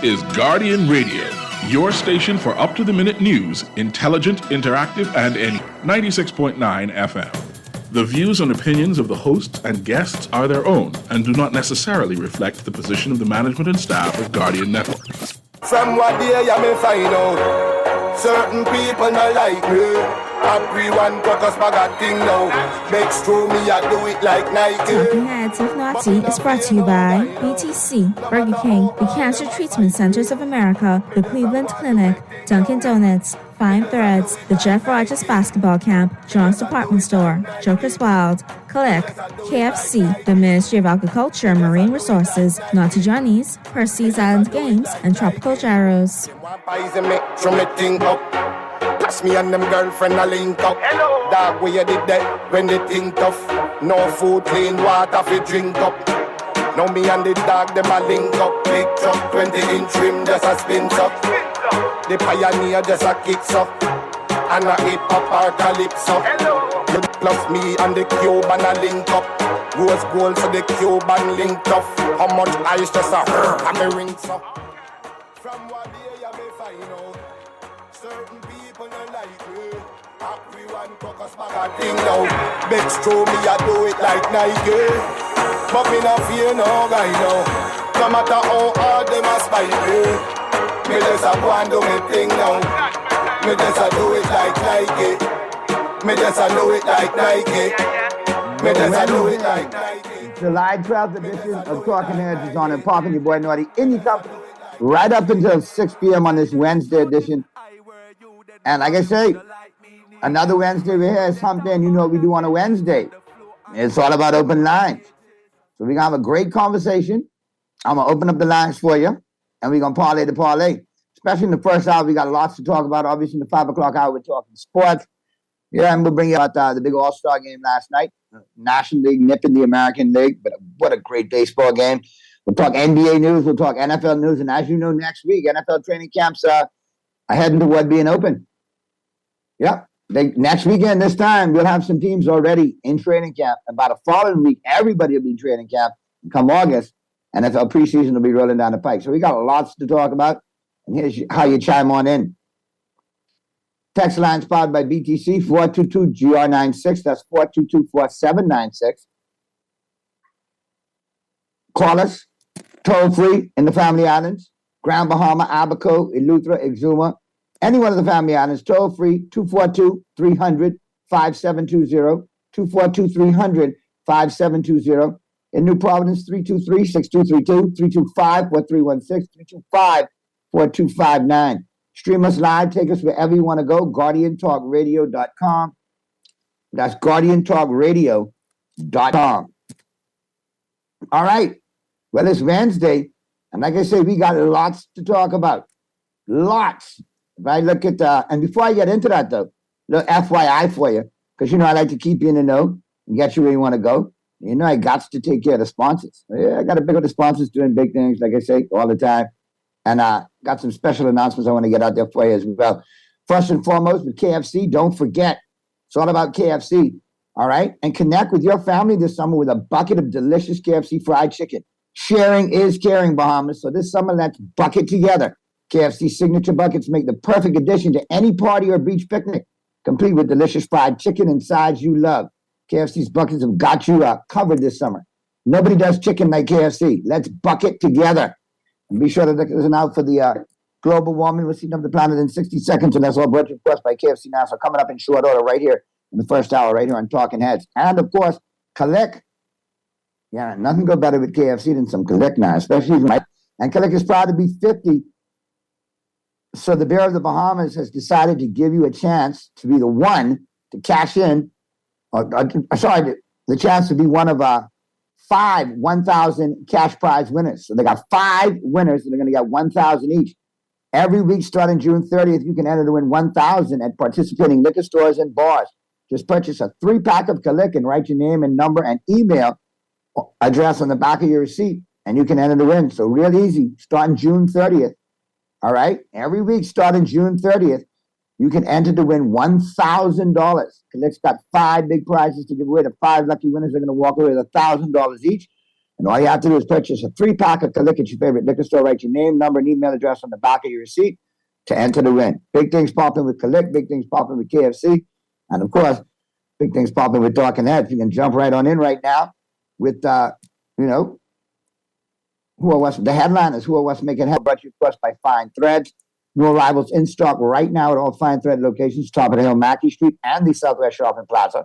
is Guardian Radio, your station for up-to-the-minute news, intelligent, interactive, and in 96.9 FM. The views and opinions of the hosts and guests are their own and do not necessarily reflect the position of the management and staff of Guardian Network. From what day I may find out, certain people not like me. Everyone got us bag a thing now. Makes true me, I do it like Nike. Talking Heads with Naughty is brought to you by BTC, Burger King, the Cancer Treatment Centers of America, the Cleveland Clinic, Dunkin' Donuts, Fine Threads, the Jeff Rogers Basketball Camp, John's Department Store, Joker's Wild, Click, KFC, the Ministry of Agriculture and Marine Resources, Naughty Johnny's, Percy's Island Games, and Tropical Gyros. Pass me and them girlfriend a link up. Hello. Dog, where you did that when they think tough. No food, clean water fi drink up. Now me and the dog, them a link up. Big truck, 20-inch rim, just a spin up. The pioneer just a kicks up. And a hip hop or calypso. Hello. Plus me and the Cuban a link up. Rose gold so the Cuban linked up. How much ice just a and me rings up. From what day I may find out, certain people don't like me. Everyone focus back a thing now. Makes true me, I do it like Nike. But me not fear no guy now. No matter how hard them a spite me, me just a go and do me thing now. Me just a do it like Nike. Me just a do it like Nike. Me just a do it like Nike. July 12th edition of Talking Heads is on and popping your boy Naughty Indie Company right up until 6 p.m. on this Wednesday edition. And like I say, another Wednesday we here is something you know what we do on a Wednesday. It's all about open lines. So we're going to have a great conversation. I'm going to open up the lines for you, and we're going to parlay the parlay. Especially in the first hour, we got lots to talk about. Obviously, in the 5 o'clock hour, we're talking sports. Yeah, and we'll bring you about the big All-Star game last night. National League nipping the American League, but what a great baseball game. We'll talk NBA news. We'll talk NFL news. And as you know, next week, NFL training camps are heading toward being open. Yep. Next weekend, this time, we'll have some teams already in training camp. About the following week, everybody will be in training camp. And come August, NFL preseason will be rolling down the pike. So we got lots to talk about. And here's how you chime on in. Text line powered by BTC, 422-GR96. That's 422-4796. Call us, toll free in the Family Islands. Grand Bahama, Abaco, Eleuthera, Exuma. Any one of the Family Islands, toll free, 242-300-5720, 242-300-5720. In New Providence, 323-6232, 325-4316, 325-4259. Stream us live, take us wherever you want to go, guardiantalkradio.com. That's guardiantalkradio.com. All right. Well, it's Wednesday, and like I say, we got lots to talk about. Lots. If I look at, and before I get into that, though, little FYI for you, because, you know, I like to keep you in the know and get you where you want to go. You know, I got to take care of the sponsors. Yeah, I got to pick up the sponsors doing big things, like I say, all the time. And got some special announcements I want to get out there for you as well. First and foremost, with KFC, don't forget, it's all about KFC, all right? And connect with your family this summer with a bucket of delicious KFC fried chicken. Sharing is caring, Bahamas. So this summer, let's bucket together. KFC signature buckets make the perfect addition to any party or beach picnic, complete with delicious fried chicken and sides you love. KFC's buckets have got you covered this summer. Nobody does chicken like KFC. Let's bucket together. And be sure to listen out for the global warming. We'll see of the planet in 60 seconds, and that's all brought to you, of course, by KFC NASA. Coming up in short order right here in the first hour, right here on Talking Heads. And, of course, Kalik. Yeah, nothing go better with KFC than some Kalik now, especially right. And Kalik is proud to be 50. So the Bear of the Bahamas has decided to give you a chance to be the one to cash in, the chance to be one of 5 1,000 cash prize winners. So they got 5 winners, and they're going to get 1,000 each. Every week starting June 30th, you can enter to win 1,000 at participating liquor stores and bars. Just purchase a 3-pack of Kalik and write your name and number and email address on the back of your receipt, and you can enter to win. So real easy, starting June 30th. All right? Every week starting June 30th, you can enter to win $1,000. Kalik's got 5 big prizes to give away. The 5 lucky winners are going to walk away with $1,000 each. And all you have to do is purchase a 3-pack of Kalik at your favorite liquor store. Write your name, number, and email address on the back of your receipt to enter the win. Big things popping with Kalik, big things popping with KFC, and of course, big things popping with Talking Heads. You can jump right on in right now with, who are what's the headliners, who are what's making head, brought you, of course, by Fine Threads. New arrivals in stock right now at all Fine Thread locations, top of the hill, Mackey Street, and the Southwest Shopping Plaza.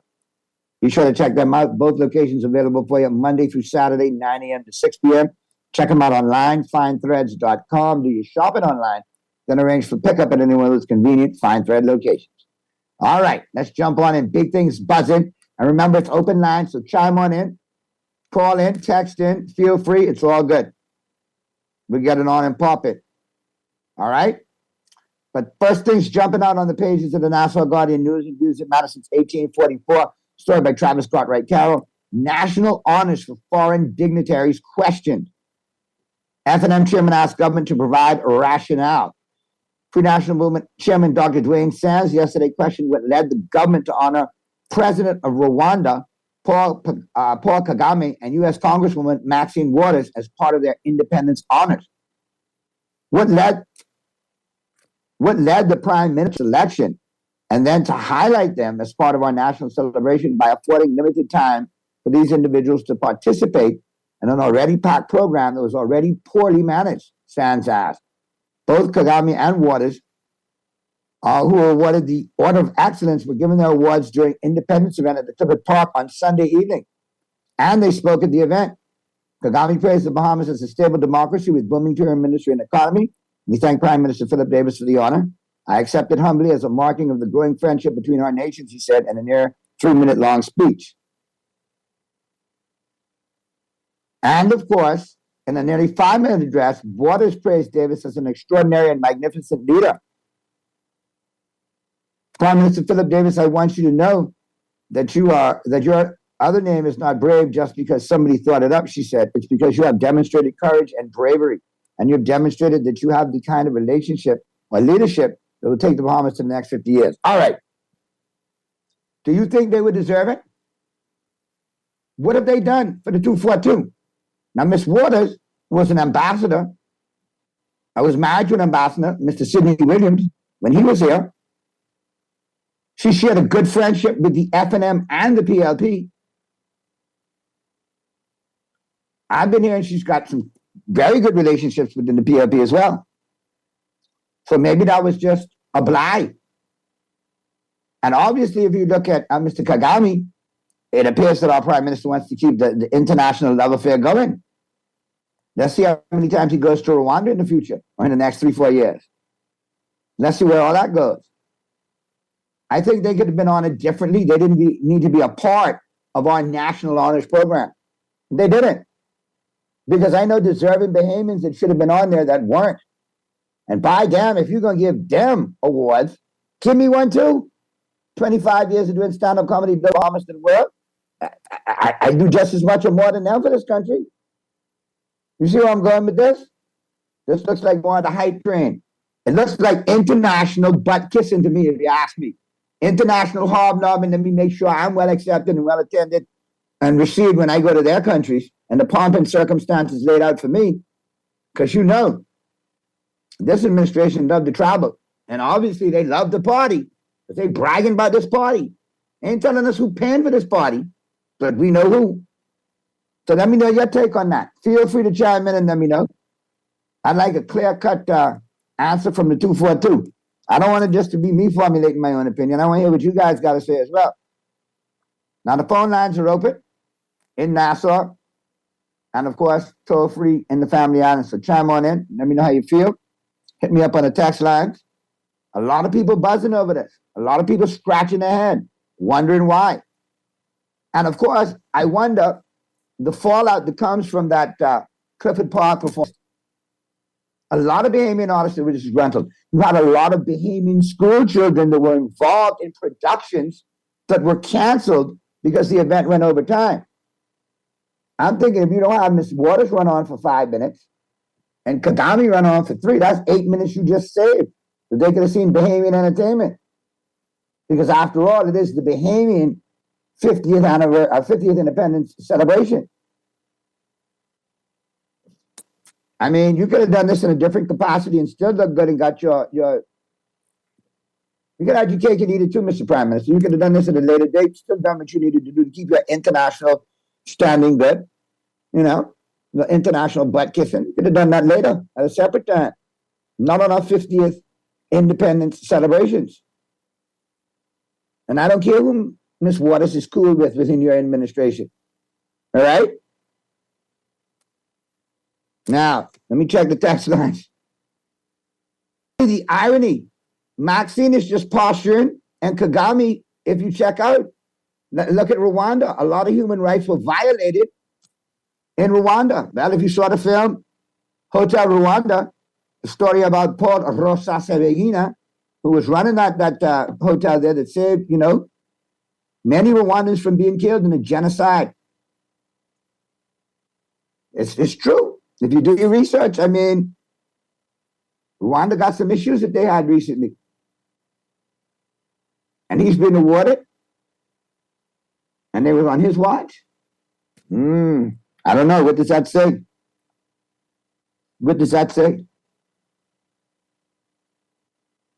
Be sure to check them out. Both locations available for you Monday through Saturday, 9 a.m. to 6 p.m. Check them out online, finethreads.com. Do your shopping online, then arrange for pickup at any one of those convenient Fine Thread locations. All right, let's jump on in. Big things buzzing. And remember, it's open line, so chime on in, call in, text in, feel free. It's all good. We get it on and pop it. All right? But first things jumping out on the pages of the Nassau Guardian News and Views. It matters since 1844. Story by Travis Scott Wright Carroll. National honors for foreign dignitaries questioned. F&M chairman asked government to provide a rationale. Free National Movement chairman Dr. Dwayne Sands yesterday questioned what led the government to honor President of Rwanda, Paul Kagame, and U.S. Congresswoman Maxine Waters as part of their independence honors. What led the prime minister's election, and then to highlight them as part of our national celebration by affording limited time for these individuals to participate in an already packed program that was already poorly managed, Sands asked. Both Kagame and Waters, who were awarded the Order of Excellence, were given their awards during Independence event at the Clifford Park on Sunday evening. And they spoke at the event. Kagame praised the Bahamas as a stable democracy with booming tourism industry and economy. We thank Prime Minister Philip Davis for the honor. I accept it humbly as a marking of the growing friendship between our nations, he said in a near 3-minute-long speech. And of course, in a nearly 5-minute address, Waters praised Davis as an extraordinary and magnificent leader. Prime Minister Philip Davis, I want you to know that your other name is not brave just because somebody thought it up, she said. It's because you have demonstrated courage and bravery. And you've demonstrated that you have the kind of relationship or leadership that will take the Bahamas to the next 50 years. All right. Do you think they would deserve it? What have they done for the 242? Now, Miss Waters was an ambassador. I was married to an ambassador, Mr. Sidney Williams, when he was here. She shared a good friendship with the F&M and the PLP. I've been here and she's got some very good relationships within the PLP as well. So maybe that was just a blight. And obviously, if you look at Mr. Kagame, it appears that our Prime Minister wants to keep the international love affair going. Let's see how many times he goes to Rwanda in the future or in the next 3-4 years. Let's see where all that goes. I think they could have been honored differently. They didn't need to be a part of our national honors program. They didn't. Because I know deserving Bahamians that should have been on there that weren't. And by damn, if you're going to give them awards, give me one too. 25 years of doing stand-up comedy, Bill Bahamas to the world. I do just as much or more than them for this country. You see where I'm going with this? This looks like more of the hype train. It looks like international butt kissing to me, if you ask me. International hobnobbing to me, make sure I'm well accepted and well attended and received when I go to their countries, and the pomp and circumstances laid out for me. Because you know, this administration loved to travel. And obviously they love the party. But they bragging about this party. Ain't telling us who paying for this party, but we know who. So let me know your take on that. Feel free to chime in and let me know. I'd like a clear-cut answer from the 242. I don't want it just to be me formulating my own opinion. I want to hear what you guys got to say as well. Now, the phone lines are open in Nassau. And, of course, toll-free in the Family Island. So chime on in. Let me know how you feel. Hit me up on the text lines. A lot of people buzzing over this. A lot of people scratching their head, wondering why. And, of course, I wonder the fallout that comes from that Clifford Park performance. A lot of Bahamian artists that were disgruntled. You had a lot of Bahamian school children that were involved in productions that were canceled because the event went over time. I'm thinking if you don't have Miss Waters run on for 5 minutes and Kagame run on for 3, that's 8 minutes you just saved that they could have seen Bahamian entertainment. Because after all, it is the Bahamian 50th independence celebration. I mean, you could have done this in a different capacity and still looked good and got your you could have your cake and eat it too, Mr. Prime Minister. You could have done this at a later date, still done what you needed to do to keep your international standing good, you know, the international butt kissing. You could have done that later at a separate time, not on our 50th independence celebrations. And I don't care who Ms. Waters is cool with within your administration. All right? Now, let me check the text lines. The irony, Maxine is just posturing, and Kagame, if you check out, look at Rwanda. A lot of human rights were violated in Rwanda. Well, if you saw the film, Hotel Rwanda, the story about Paul Rusesabagina, who was running that hotel there that saved, you know, many Rwandans from being killed in a genocide. It's true. If you do your research, I mean, Rwanda got some issues that they had recently. And he's been awarded. And they was on his watch. I don't know. What does that say? What does that say?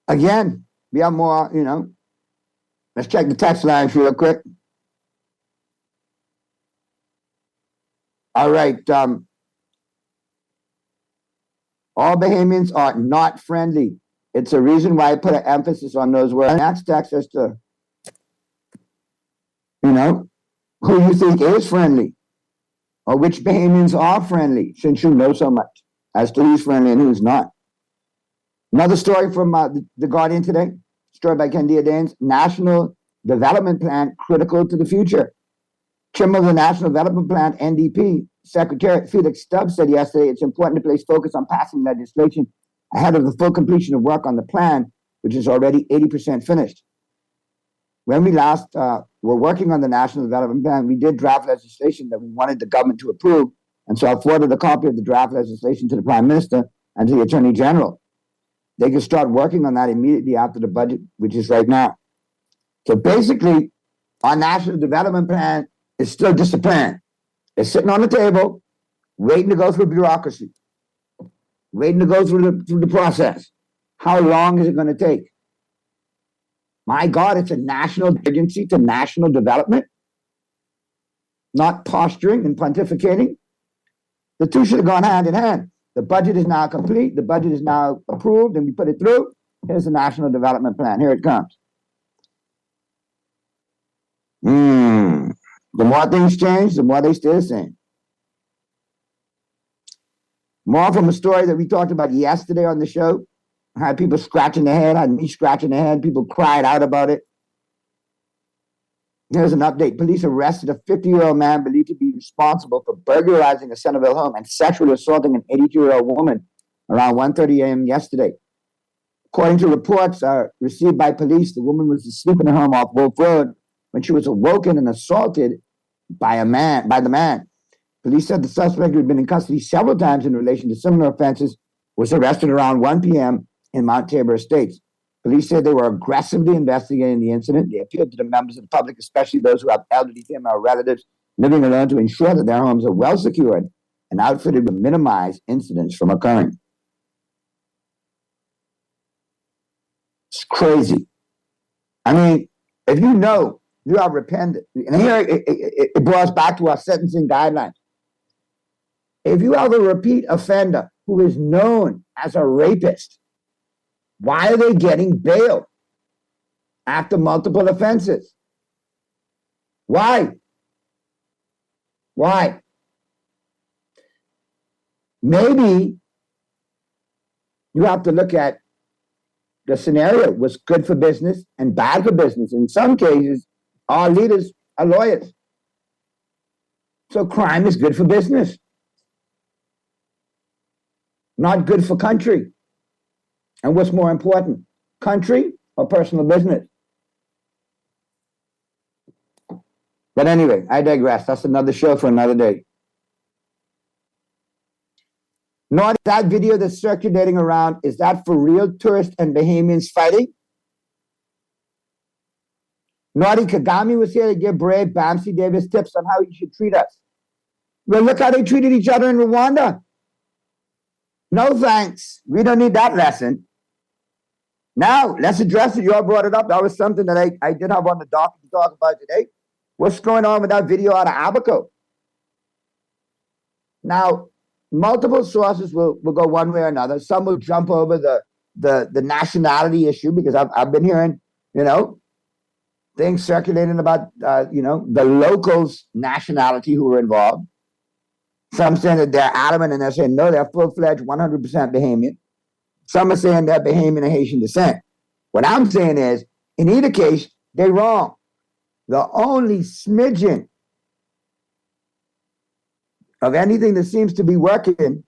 Again, we have more, you know. Let's check the text lines real quick. All right. All Bahamians are not friendly. It's a reason why I put an emphasis on those words. That's text as to, you know, who you think is friendly or which Bahamians are friendly, since you know so much as to who's friendly and who's not. Another story from The Guardian today, story by Kendia Danes, National Development Plan critical to the future. Chairman of the National Development Plan, NDP, Secretary Felix Stubbs said yesterday it's important to place focus on passing legislation ahead of the full completion of work on the plan, which is already 80% finished. When we last were working on the National Development Plan, we did draft legislation that we wanted the government to approve, and so I forwarded a copy of the draft legislation to the Prime Minister and to the Attorney General. They can start working on that immediately after the budget, which is right now. So basically, our National Development Plan is still just a plan. It's sitting on the table, waiting to go through bureaucracy, waiting to go through the process. How long is it going to take? My God, it's a national agency to national development, not posturing and pontificating. The two should have gone hand in hand. The budget is now complete. The budget is now approved, and we put it through. Here's the National Development Plan. Here it comes. The more things change, the more they stay the same. More from a story that we talked about yesterday on the show. I had people scratching their head, had me scratching their head. People cried out about it. Here's an update. Police arrested a 50-year-old man believed to be responsible for burglarizing a Centerville home and sexually assaulting an 82-year-old woman around 1:30 a.m. yesterday. According to reports received by police, the woman was asleep in her home off Wolf Road when she was awoken and assaulted by the man. Police said the suspect, who had been in custody several times in relation to similar offenses, was arrested around 1 p.m. in Mount Tabor Estates. Police said they were aggressively investigating the incident. They appealed to the members of the public, especially those who have elderly female relatives living alone, to ensure that their homes are well secured and outfitted to minimize incidents from occurring. It's crazy. I mean, if you know you have repented, and here it boils back to our sentencing guidelines. If you have a repeat offender who is known as a rapist, why are they getting bail after multiple offenses? Why? Maybe you have to look at the scenario was good for business and bad for business. In some cases, our leaders are lawyers. So crime is good for business, not good for country. And what's more important, country or personal business? But anyway, I digress. That's another show for another day. Not that video that's circulating around, is that for real tourists and Bahamians fighting? Naughty Kagame was here to give brave Bamsi Davis tips on how he should treat us. Well, look how they treated each other in Rwanda. No thanks. We don't need that lesson. Now, let's address it. You all brought it up. That was something that I did have on the docket to talk about today. What's going on with that video out of Abaco? Now, multiple sources will go one way or another. Some will jump over the nationality issue because I've been hearing, things circulating about, the locals' nationality who were involved. Some saying that they're adamant and they're saying, no, they're full-fledged 100% Bahamian. Some are saying they're Bahamian and Haitian descent. What I'm saying is, in either case, they're wrong. The only smidgen of anything that seems to be working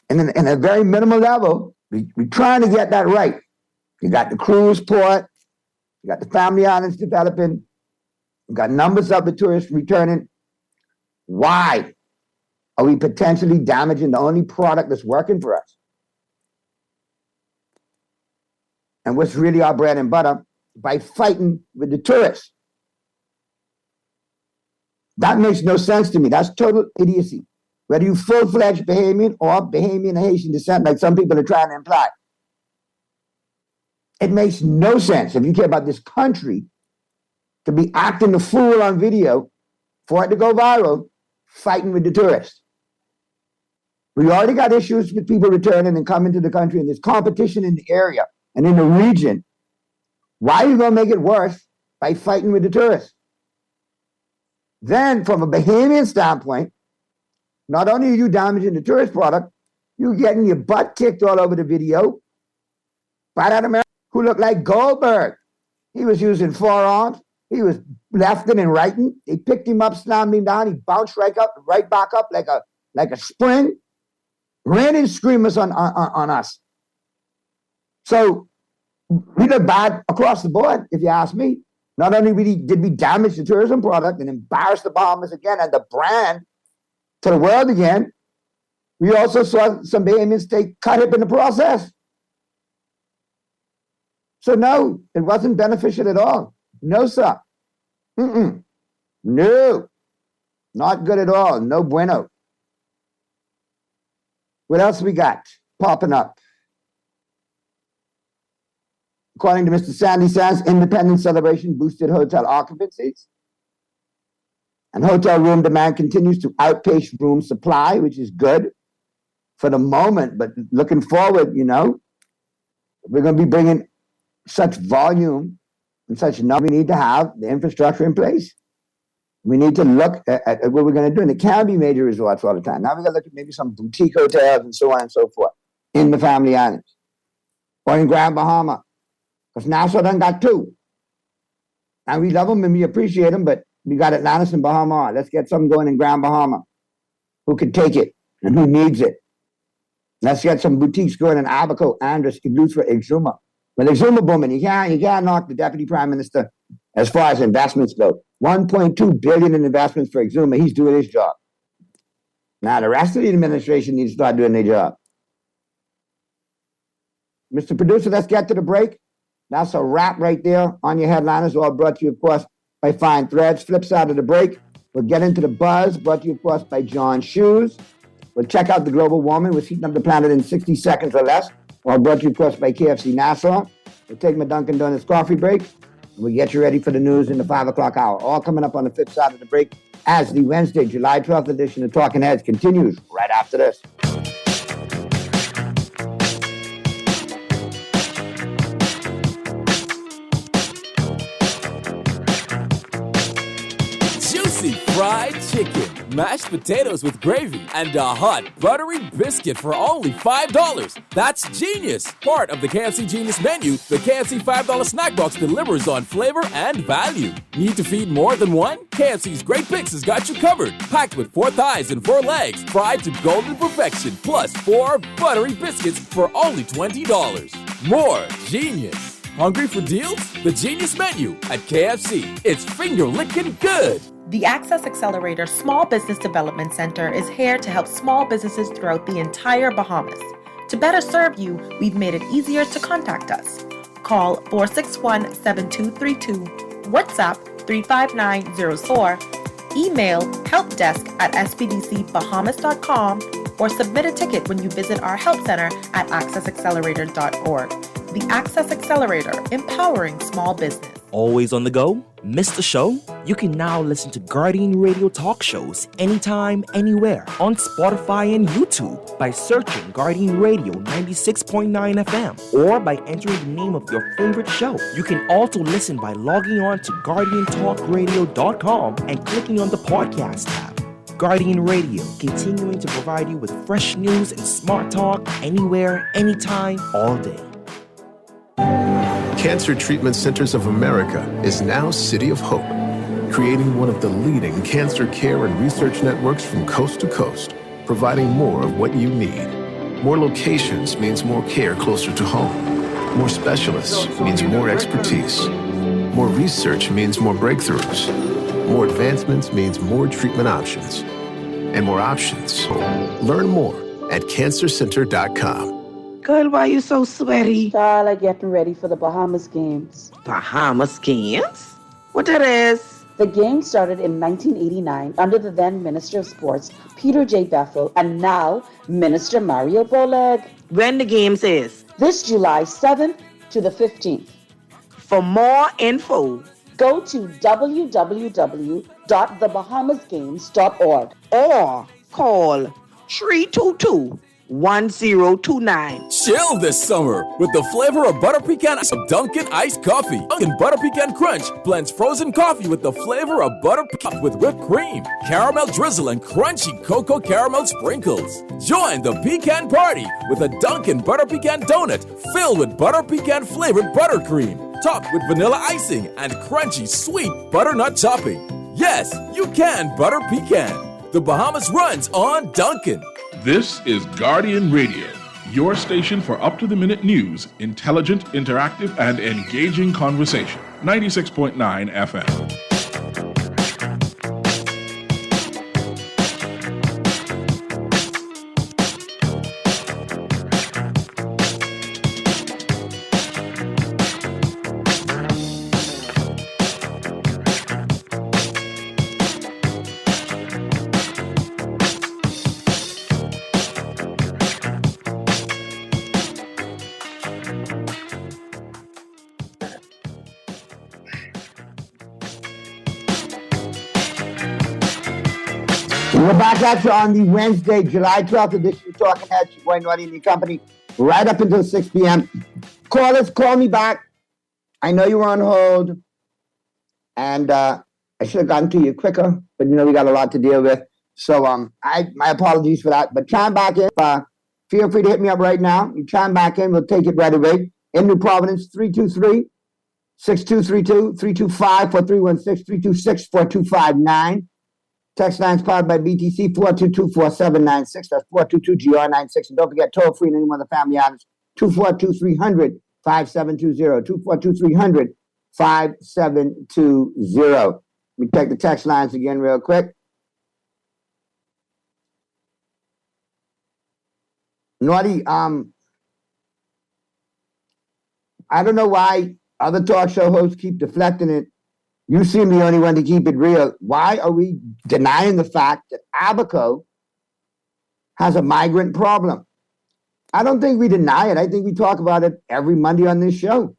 in a very minimal level, we're trying to get that right. You got the cruise port, you got the family islands developing, you got numbers of the tourists returning. Why are we potentially damaging the only product that's working for us? And what's really our bread and butter by fighting with the tourists? That makes no sense to me. That's total idiocy. Whether you full-fledged Bahamian or Bahamian and Haitian descent, like some people are trying to imply. It makes no sense, if you care about this country, to be acting the fool on video for it to go viral, fighting with the tourists. We already got issues with people returning and coming to the country, and there's competition in the area and in the region. Why are you going to make it worse by fighting with the tourists? Then, from a Bahamian standpoint, not only are you damaging the tourist product, you're getting your butt kicked all over the video by that American who looked like Goldberg. He was using forearms. He was lefting and righting. They picked him up, slammed him down. He bounced right back up like a spring. Ran and screamers on us. So we look bad across the board, if you ask me. Not only did we damage the tourism product and embarrass the Bahamas again and the brand to the world again, we also saw some Bahamians take cut hip in the process. So no, it wasn't beneficial at all. No, sir. No, not good at all. No bueno. What else we got popping up? According to Mr. Sandy Sands, Independence celebration boosted hotel occupancies. And hotel room demand continues to outpace room supply, which is good for the moment. But looking forward, we're going to be bringing such volume and such number. We need to have the infrastructure in place. We need to look at what we're going to do. And it can be major resorts all the time. Now we got to look at maybe some boutique hotels and so on and so forth in the Family Islands or in Grand Bahama. Because Nassau done got two. And we love them and we appreciate them, but we got Atlantis and Bahama. Let's get something going in Grand Bahama. Who can take it and who needs it? Let's get some boutiques going in Abaco, Andros, Igloots for Exuma. Well, Exuma booming, you can't knock the Deputy Prime Minister as far as investments go. 1.2 billion in investments for Exuma. He's doing his job. Now the rest of the administration needs to start doing their job. Mr. Producer, let's get to the break. That's a wrap right there on your headliners, all brought to you, of course, by Fine Threads. Flip side of the break, we'll get into the buzz, brought to you, of course, by John Shoes. We'll check out the global warming, which heating up the planet in 60 seconds or less, all brought to you, of course, by KFC Nassau. We'll take my Dunkin' Donuts coffee break, and we'll get you ready for the news in the 5 o'clock hour. All coming up on the flip side of the break as the Wednesday, July 12th edition of Talking Heads continues right after this. Fried chicken, mashed potatoes with gravy, and a hot buttery biscuit for only $5. That's genius! Part of the KFC Genius menu, the KFC $5 snack box delivers on flavor and value. Need to feed more than one? KFC's Great Bix has got you covered. Packed with 4 thighs and 4 legs, fried to golden perfection, plus 4 buttery biscuits for only $20. More genius! Hungry for deals? The Genius menu at KFC. It's finger-licking good. The Access Accelerator Small Business Development Center is here to help small businesses throughout the entire Bahamas. To better serve you, we've made it easier to contact us. Call 461-7232, WhatsApp 35904, email helpdesk@spdcbahamas.com, or submit a ticket when you visit our help center at accessaccelerator.org. The Access Accelerator, empowering small business. Always on the go? Missed the show? You can now listen to Guardian Radio talk shows anytime, anywhere on Spotify and YouTube by searching Guardian Radio 96.9 FM or by entering the name of your favorite show. You can also listen by logging on to GuardianTalkRadio.com and clicking on the podcast tab. Guardian Radio, continuing to provide you with fresh news and smart talk anywhere, anytime, all day. Cancer Treatment Centers of America is now City of Hope, creating one of the leading cancer care and research networks from coast to coast, providing more of what you need. More locations means more care closer to home. More specialists means more expertise. More research means more breakthroughs. More advancements means more treatment options. And more options. Learn more at cancercenter.com. Girl, why you so sweaty? Darla, getting ready for the Bahamas Games. Bahamas Games? What that is? The Games started in 1989 under the then Minister of Sports, Peter J. Bethel, and now Minister Mario Boleg. When the Games is? This July 7th to the 15th. For more info, go to www.thebahamasgames.org or call 322-1029. Chill this summer with the flavor of butter pecan of Dunkin' iced coffee. Dunkin' Butter Pecan Crunch blends frozen coffee with the flavor of butter pecan with whipped cream, caramel drizzle, and crunchy cocoa caramel sprinkles. Join the pecan party with a Dunkin' Butter Pecan donut filled with butter pecan flavored buttercream, topped with vanilla icing and crunchy sweet butternut topping. Yes, you can butter pecan. The Bahamas runs on Dunkin'. This is Guardian Radio, your station for up-to-the-minute news, intelligent, interactive, and engaging conversation. 96.9 FM. We're back at you on the Wednesday, July 12th edition of Talking Heads. Your boy Naughty and the company, right up until 6 p.m. Callers, call me back. I know you were on hold, and I should have gotten to you quicker, but we got a lot to deal with. So my apologies for that. But chime back in. Feel free to hit me up right now. You chime back in, we'll take it right away. In New Providence, 323-6232, 325-4316, 326-4259. Text lines powered by BTC, 422-4796. That's 422-GR96. And don't forget, toll free and any one of the family items, 242-300-5720. 242-300-5720. Let me take the text lines again real quick. Naughty, I don't know why other talk show hosts keep deflecting it. You seem the only one to keep it real. Why are we denying the fact that Abaco has a migrant problem? I don't think we deny it. I think we talk about it every Monday on this show.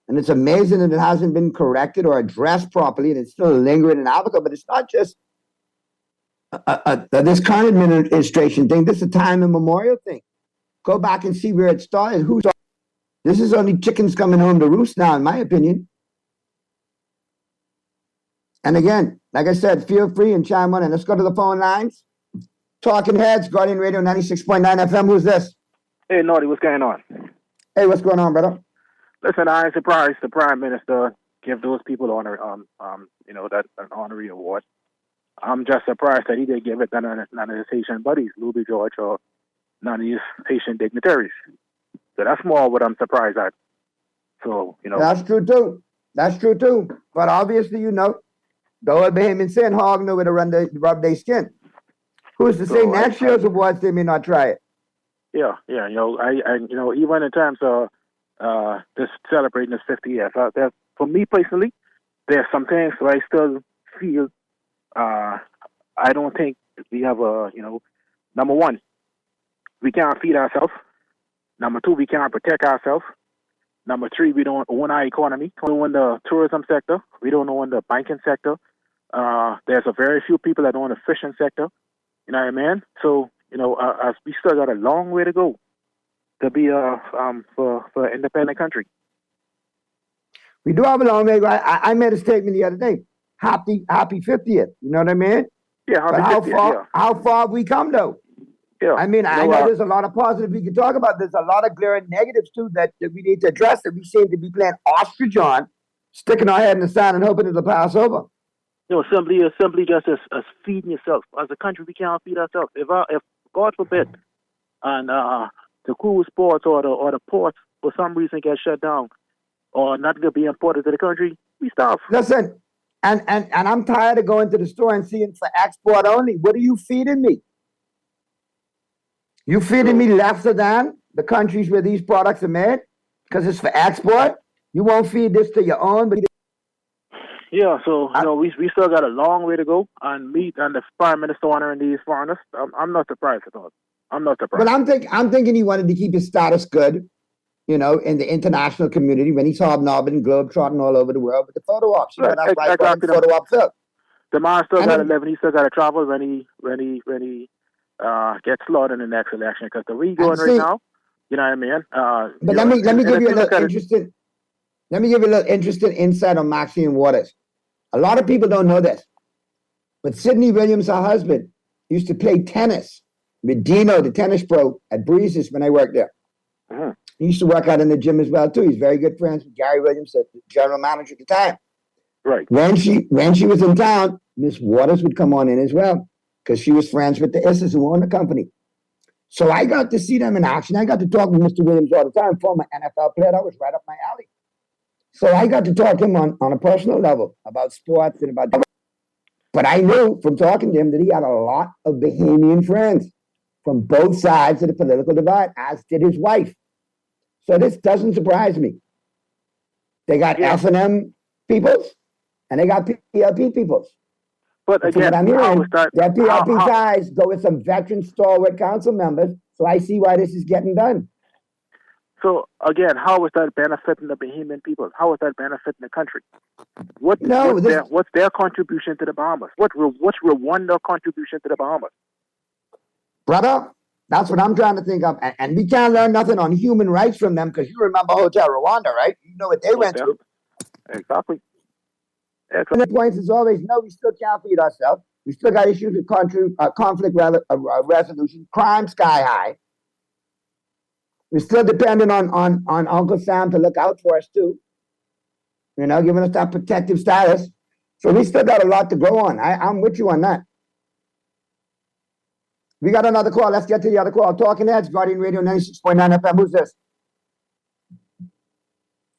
And it's amazing that it hasn't been corrected or addressed properly, and it's still lingering in Abaco. But it's not just this current administration thing. This is a time immemorial thing. Go back and see where it started. This is only chickens coming home to roost now, in my opinion. And again, like I said, feel free and chime in. And let's go to the phone lines. Talking Heads, Guardian Radio 96.9 FM. Who's this? Hey, Naughty, what's going on? Hey, what's going on, brother? Listen, I am surprised the Prime Minister give those people honor, that an honorary award. I'm just surprised that he didn't give it to none of his Haitian buddies, Louis George, or none of his Haitian dignitaries. So that's more what I'm surprised at. So, That's true, too. But obviously, the old Bahamian saying, hog know where to rub their skin. Who's to say next year's awards they may not try it? Yeah. Even in terms of this celebrating this 50 years, for me personally, there's some things where I still feel I don't think we have number one, we can't feed ourselves. Number two, we can't protect ourselves. Number three, we don't own our economy. We don't own the tourism sector. We don't own the banking sector. There's a very few people that own the fishing sector. You know what I mean? So, as we still got a long way to go to be for an independent country. We do have a long way. I made a statement the other day. Happy 50th. You know what I mean? Yeah, but how far have we come though? Yeah. I mean, I know there's a lot of positives we can talk about. There's a lot of glaring negatives too that we need to address. That we seem to be playing ostrich on, sticking our head in the sand and hoping it'll pass over. Simply just as feeding yourself. As a country, we can't feed ourselves. If God forbid, and the cruise ports or the ports for some reason get shut down or not going to be imported to the country, we starve. Listen, and I'm tired of going to the store and seeing for export only. What are you feeding me? You feeding me lesser than the countries where these products are made because it's for export? You won't feed this to your own, but yeah. So we still got a long way to go, and me and the Prime Minister honoring these foreigners. I'm not surprised at all. I'm not surprised. But I'm thinking he wanted to keep his status good, in the international community when he's hobnobbing, globetrotting all over the world with the photo ops. That's why photo ops up. The man still got to live, and he still got to travel when he get slaughtered in the next election, because the way going right now, you know what I mean? But let me give you a little interesting. Let me give you a little interesting insight on Maxine Waters. A lot of people don't know this, but Sydney Williams, her husband, used to play tennis with Dino, the tennis pro, at Breezes when I worked there. Uh-huh. He used to work out in the gym as well too. He's very good friends with Gary Williams, the general manager at the time. Right. When she was in town, Miss Waters would come on in as well, because she was friends with the Isses who owned the company. So I got to see them in action. I got to talk with Mr. Williams all the time, former NFL player. That was right up my alley. So I got to talk to him on a personal level about sports and about. But I knew from talking to him that he had a lot of Bahamian friends from both sides of the political divide, as did his wife. So this doesn't surprise me. They got F&M peoples and they got PLP peoples. But again, what I'm hearing, their PLP ties go with some veteran stalwart council members, so I see why this is getting done. So again, how is that benefiting the Bahamian people? How is that benefiting the country? What's their contribution to the Bahamas? What's Rwanda contribution to the Bahamas? Brother, that's what I'm trying to think of. And we can't learn nothing on human rights from them, because you remember Hotel Rwanda, right? You know what they went through. Exactly. And the point is always, no, we still can't feed ourselves. We still got issues with conflict resolution, crime sky high. We're still dependent on Uncle Sam to look out for us too, giving us that protective status. So we still got a lot to go on. I'm with you on that. We got another call. Let's get to the other call. Talking Heads, Guardian Radio 96.9 FM. Who's this?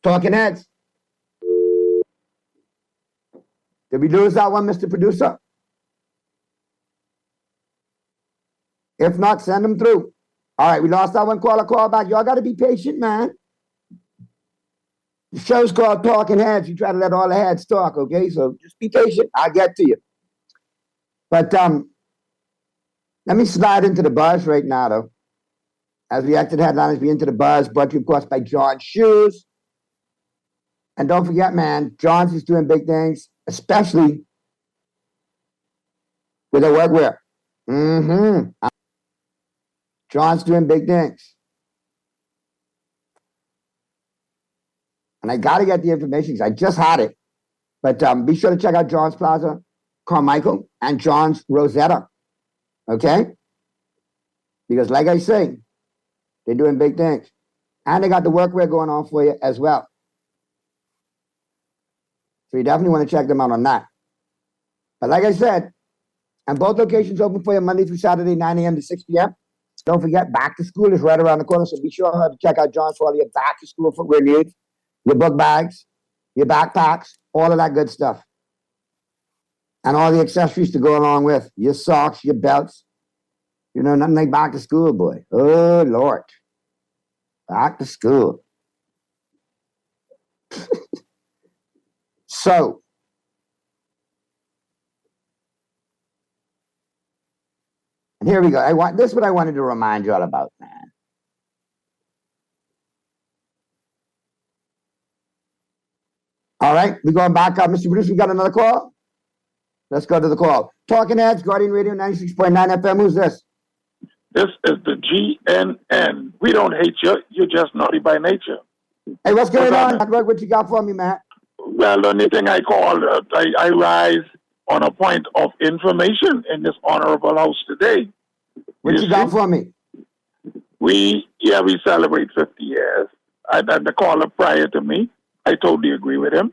Talking Heads. Did we lose that one, Mr. Producer? If not, send them through. All right, we lost that one. Call back. Y'all got to be patient, man. The show's called Talking Heads. You try to let all the heads talk, okay? So just be patient. I'll get to you. But let me slide into the buzz right now, though. As we acted headliners, we into the buzz, brought to you, of course, by John Shoes. And don't forget, man, John's is doing big things, especially with their workwear. John's doing big things. And I got to get the information because I just had it. But be sure to check out John's Plaza, Carmichael, and John's Rosetta. Okay? Because like I say, they're doing big things. And they got the workwear going on for you as well. So you definitely want to check them out on that. But like I said, and both locations open for you Monday through Saturday, 9 a.m. to 6 p.m. Don't forget, back to school is right around the corner, so be sure to check out John's for all your back to school footwear needs, your book bags, your backpacks, all of that good stuff. And all the accessories to go along with, your socks, your belts. Nothing like back to school, boy. Oh, Lord. Back to school. So, And here we go. This is what I wanted to remind you all about, man. All right, we're going back up. Mr. Producer, we got another call? Let's go to the call. Talking Heads, Guardian Radio 96.9 FM. Who's this? This is the GNN. We don't hate you. You're just naughty by nature. Hey, what's going on? What you got for me, Matt? Well, the only thing I call, I rise on a point of information in this honorable house today. What you got for me? We celebrate 50 years. And the caller prior to me, I totally agree with him.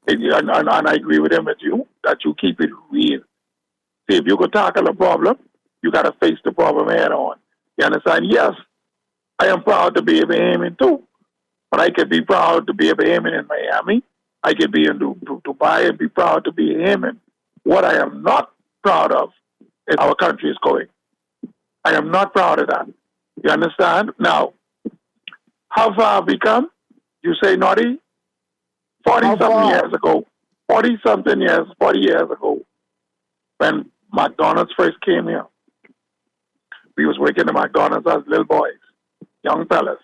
And I agree with him with you, that you keep it real. See, if you could tackle a problem, you got to face the problem head on. You understand? Yes, I am proud to be a Bahamian too. But I could be proud to be a Bahamian in Miami. I could be in Dubai and be proud to be a Bahamian. What I am not proud of is our country is going. I am not proud of that. You understand? Now, how far have we come? You say, Naughty? 40-something years ago, when McDonald's first came here, we was working at McDonald's as little boys, young fellas.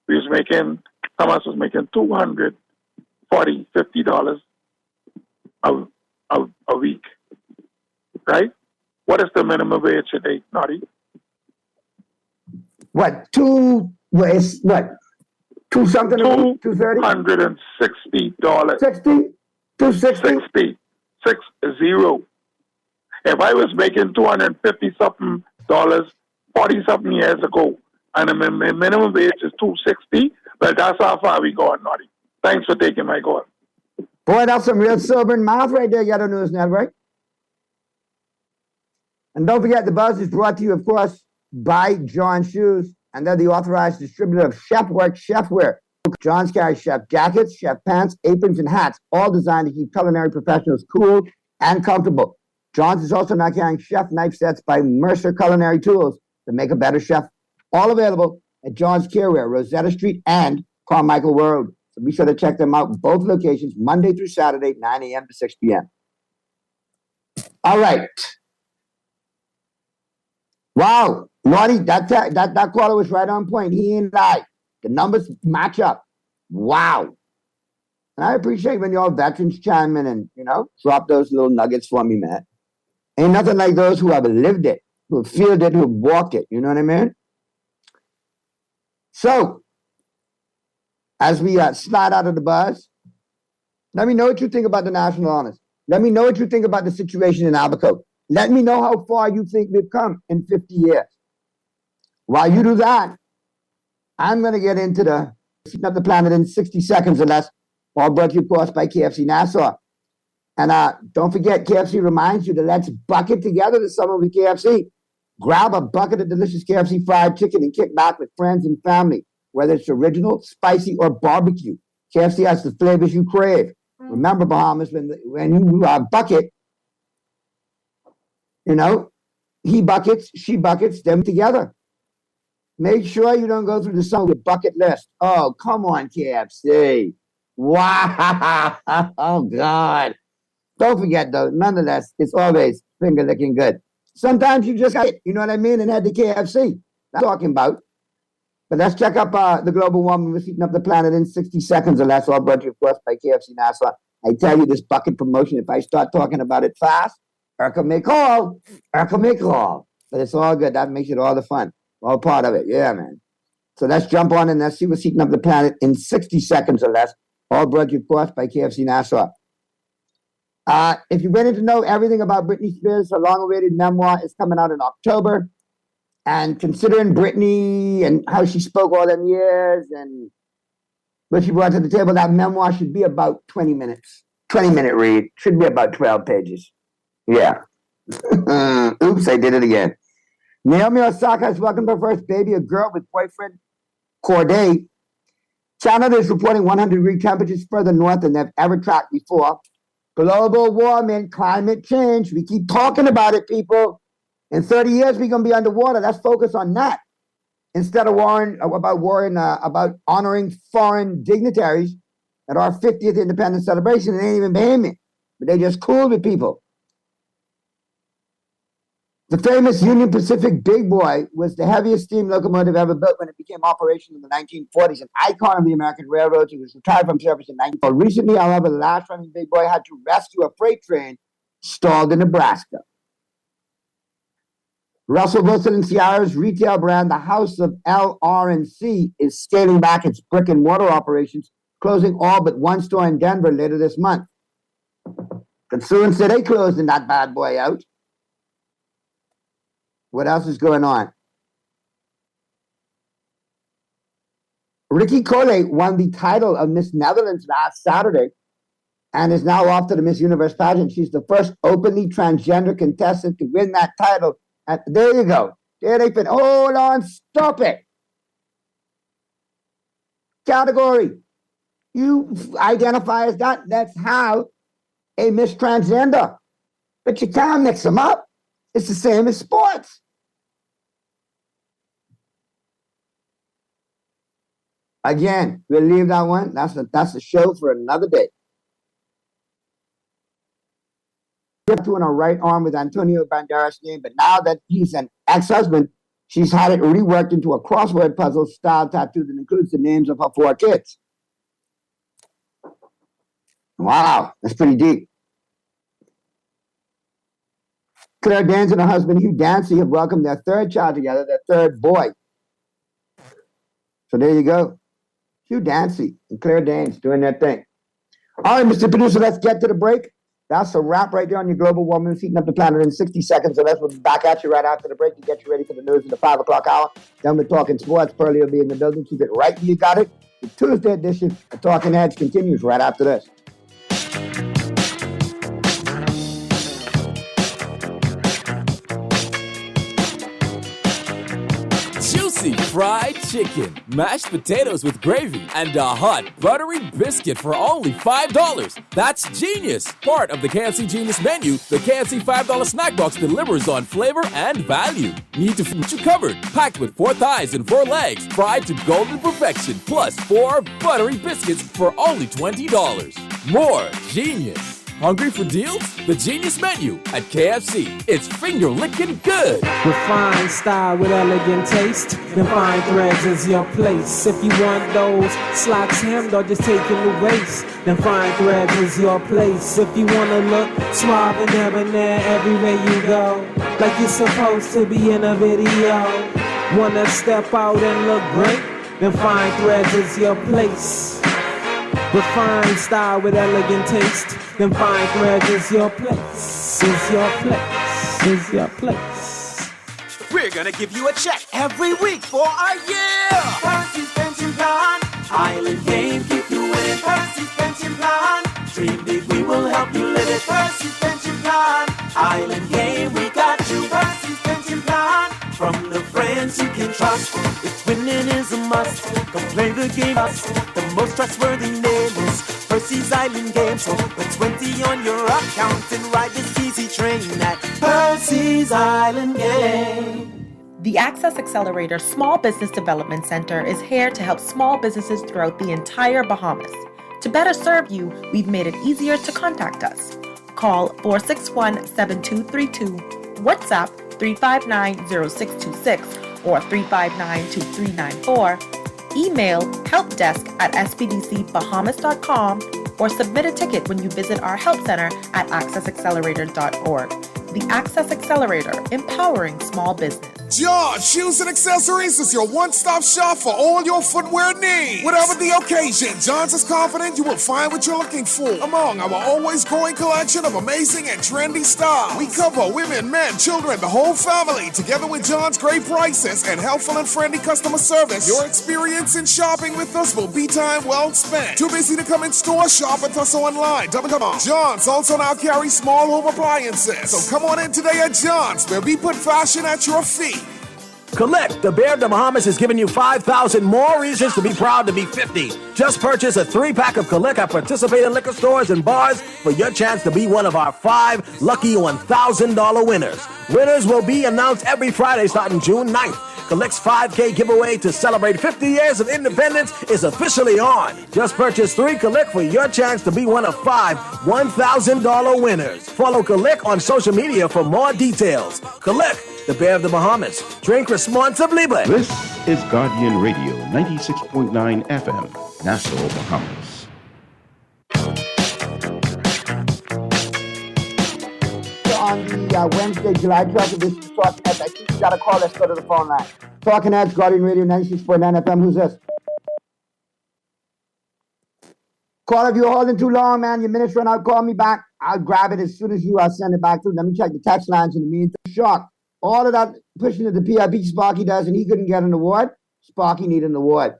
We was making, some of us was making $240, $50 a week, right? What is the minimum wage today, Naughty? What, two something? $230? $260. 60? 260? 60. If I was making $250-something, 40-something years ago, and the minimum wage is $260, well, that's how far we going, Naughty. Thanks for taking my call. Boy, that's some real sobering math right there, Ghetto News Network. And don't forget, the Buzz is brought to you, of course, by John Shoes, and they're the authorized distributor of Chef Work Chefwear. John's carries chef jackets, chef pants, aprons, and hats, all designed to keep culinary professionals cool and comfortable. John's is also now carrying chef knife sets by Mercer Culinary Tools to make a better chef. All available at John's Careware, Rosetta Street and Carmichael Road. So be sure to check them out, both locations, Monday through Saturday, 9 a.m. to 6 p.m. All right. Wow, Naughty, that caller was right on point. He ain't lie. The numbers match up. Wow. And I appreciate when y'all veterans chime in and, drop those little nuggets for me, man. Ain't nothing like those who have lived it, who have felt it, who have walked it. You know what I mean? So, as we slide out of the Buzz, let me know what you think about the national honors. Let me know what you think about the situation in Albuquerque. Let me know how far you think we've come in 50 years. While you do that, I'm going to get into the Heating Up the Planet in 60 seconds or less, all brought to you, of course, by KFC Nassau. And don't forget, KFC reminds you to let's bucket together this summer with KFC. Grab a bucket of delicious KFC fried chicken and kick back with friends and family, whether it's original, spicy, or barbecue. KFC has the flavors you crave. Remember, Bahamas, when you bucket, he buckets, she buckets, them together. Make sure you don't go through the summer with bucket list. Oh, come on, KFC. Wow. Oh, God. Don't forget, though, nonetheless, it's always finger licking good. Sometimes you just got it, you know what I mean, and had the KFC. That's what I'm talking about. But let's check up the global warming. We're Heating Up the Planet in 60 seconds or less, all brought to you, of course, by KFC Nassau. I tell you, this bucket promotion, if I start talking about it fast, Urkel may call. But it's all good. That makes it all the fun. All part of it. Yeah, man. So let's jump on and let's see what's Heating Up the Planet in 60 seconds or less, all brought to you, of course, by KFC Nassau. If you're ready to know everything about Britney Spears, her long-awaited memoir is coming out in October. And considering Britney and how she spoke all them years and what she brought to the table, that memoir should be about 20 minutes. 20-minute read. Should be about 12 pages. Yeah. Oops, I did it again. Naomi Osaka has welcomed her first baby, a girl with boyfriend Corday. Canada is reporting 100-degree temperatures further north than they've ever tracked before. Global warming, climate change. We keep talking about it, people. In 30 years, we're going to be underwater. Let's focus on that. Instead of about honoring foreign dignitaries at our 50th independence celebration. It ain't even Bahamian, but they just cool with people. The famous Union Pacific Big Boy was the heaviest steam locomotive ever built when it became operational in the 1940s, an icon of the American railroads. He was retired from service in 1940. Recently, however, the last running Big Boy had to rescue a freight train stalled in Nebraska. Russell Wilson and Ciara's retail brand, the House of LR&C, is scaling back its brick and mortar operations, closing all but one store in Denver later this month. Consumer said they closing that bad boy out. What else is going on? Ricky Collet won the title of Miss Netherlands last Saturday and is now off to the Miss Universe pageant. She's the first openly transgender contestant to win that title. And there you go. There they fit. Hold on, stop it. Category. You identify as that. That's how a Miss Transgender. But you can't mix them up. It's the same as sports. Again, we'll leave that one. That's a show for another day. On her right arm with Antonio Banderas' name, but now that he's an ex-husband, she's had it reworked into a crossword puzzle style tattoo that includes the names of her 4 kids. Wow, that's pretty deep. Claire Danes and her husband Hugh Dancy have welcomed their 3rd child together, their 3rd boy. So there you go. Hugh Dancy and Claire Danes doing their thing. All right, Mr. Producer, let's get to the break. That's a wrap right there on your global warming, heating up the planet in 60 seconds. So we'll be back at you right after the break to get you ready for the news in the 5 o'clock hour. Then we're talking sports. Pearlie will be in the building. Keep it right where you got it. The Tuesday edition of Talking Heads continues right after this. Juicy fried chicken, mashed potatoes with gravy, and a hot buttery biscuit for only $5. That's genius! Part of the KFC Genius menu, the KFC $5 snack box delivers on flavor and value. Need to feed you covered, packed with 4 thighs and 4 legs, fried to golden perfection, plus 4 buttery biscuits for only $20. More genius! Hungry for deals? The Genius Menu at KFC. It's finger-licking good. Refined style with elegant taste. Then fine threads is your place. If you want those slacks hemmed or just taking the waist, then fine threads is your place. If you want to look suave and debonair everywhere you go, like you're supposed to be in a video. Want to step out and look great? Then fine threads is your place. Refined style with elegant taste. Then fine threads is your place. Is your place. Is your place. We're gonna give you a check every week for a year. Percy's Pension Plan. Island Game, keep you winning. Percy's Pension Plan. Dream big, we will help you live it. Percy's Pension Plan. Island Game, we got you. Percy's Pension Plan. From the friends you can trust. If winning is a must, come play the game. The most trustworthy name is Percy's Island Game. So put 20 on your account and ride this easy train at Percy's Island Game. The Access Accelerator Small Business Development Center is here to help small businesses throughout the entire Bahamas. To better serve you, we've made it easier to contact us. Call 461-7232, WhatsApp 359-0626 or 359-2394, email helpdesk@spdcbahamas.com, or submit a ticket when you visit our help center at accessaccelerator.org. The Access Accelerator, empowering small business. George Shoes and Accessories is your one-stop shop for all your footwear needs. Whatever the occasion, John's is confident you will find what you're looking for among our always growing collection of amazing and trendy styles. We cover women, men, children, the whole family. Together with John's great prices and helpful and friendly customer service, your experience in shopping with us will be time well spent. Too busy to come in store? Shop with us online. John's also now carries small home appliances. So come on in today at John's, where we put fashion at your feet. Collect. The Bear of the Bahamas has given you 5,000 more reasons to be proud to be 50. Just purchase a 3-pack of Collect at participating liquor stores and bars for your chance to be one of our 5 lucky $1,000 winners. Winners will be announced every Friday starting June 9th. Collect's 5K giveaway to celebrate 50 years of independence is officially on. Just purchase 3 Collect for your chance to be one of 5 $1,000 winners. Follow Collect on social media for more details. Collect, the Bear of the Bahamas. Drink responsibly, but... This is Guardian Radio, 96.9 FM, Nassau, Bahamas. On the Wednesday, July 12th, this is Talking Heads. I think you got a call. Let's go to the phone line. Talking Heads, Guardian Radio, 96.9 FM. Who's this? Call if you're holding too long, man. Your minute's run out. Call me back. I'll grab it as soon as I'll send it back through. Let me check the text lines in the meantime. Shock. All of that pushing that the PIP Sparky does, and he couldn't get an award. Sparky needed an award.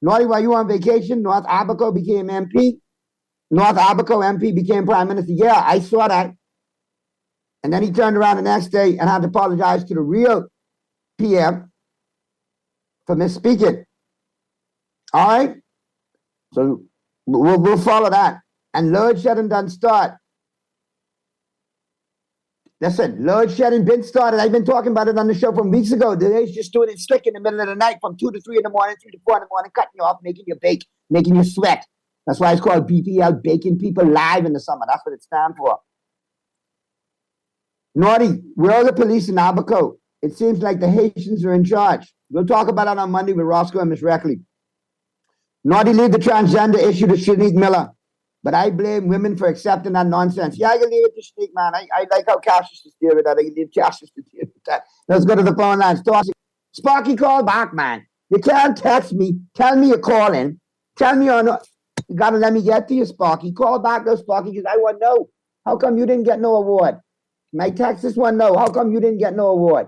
Naughty, while you were on vacation, North Abaco became MP. North Abaco MP became Prime Minister. Yeah, I saw that. And then he turned around the next day and had to apologize to the real PM for misspeaking. All right? So we'll follow that. And load shedding done start. Listen, load shedding been started. I've been talking about it on the show from weeks ago. They're just doing it slick in the middle of the night from 2 to 3 in the morning, 3 to 4 in the morning, cutting you off, making you bake, making you sweat. That's why it's called BPL, baking people live in the summer. That's what it stands for. Naughty, where are the police in Abaco? It seems like the Haitians are in charge. We'll talk about it on Monday with Roscoe and Miss Reckley. Naughty, leave the transgender issue to Shanique Miller. But I blame women for accepting that nonsense. Yeah, I can leave it to Shanique, man. I like how Cassius is dealing with that. I can leave Cassius to deal with that. Let's go to the phone lines. Sparky, call back, man. You can't text me. Tell me you're calling. Tell me you're not. You got to let me get to you, Sparky. Call back, though, Sparky, because I want to know. How come you didn't get no award? My Texas one, no. How come you didn't get no award?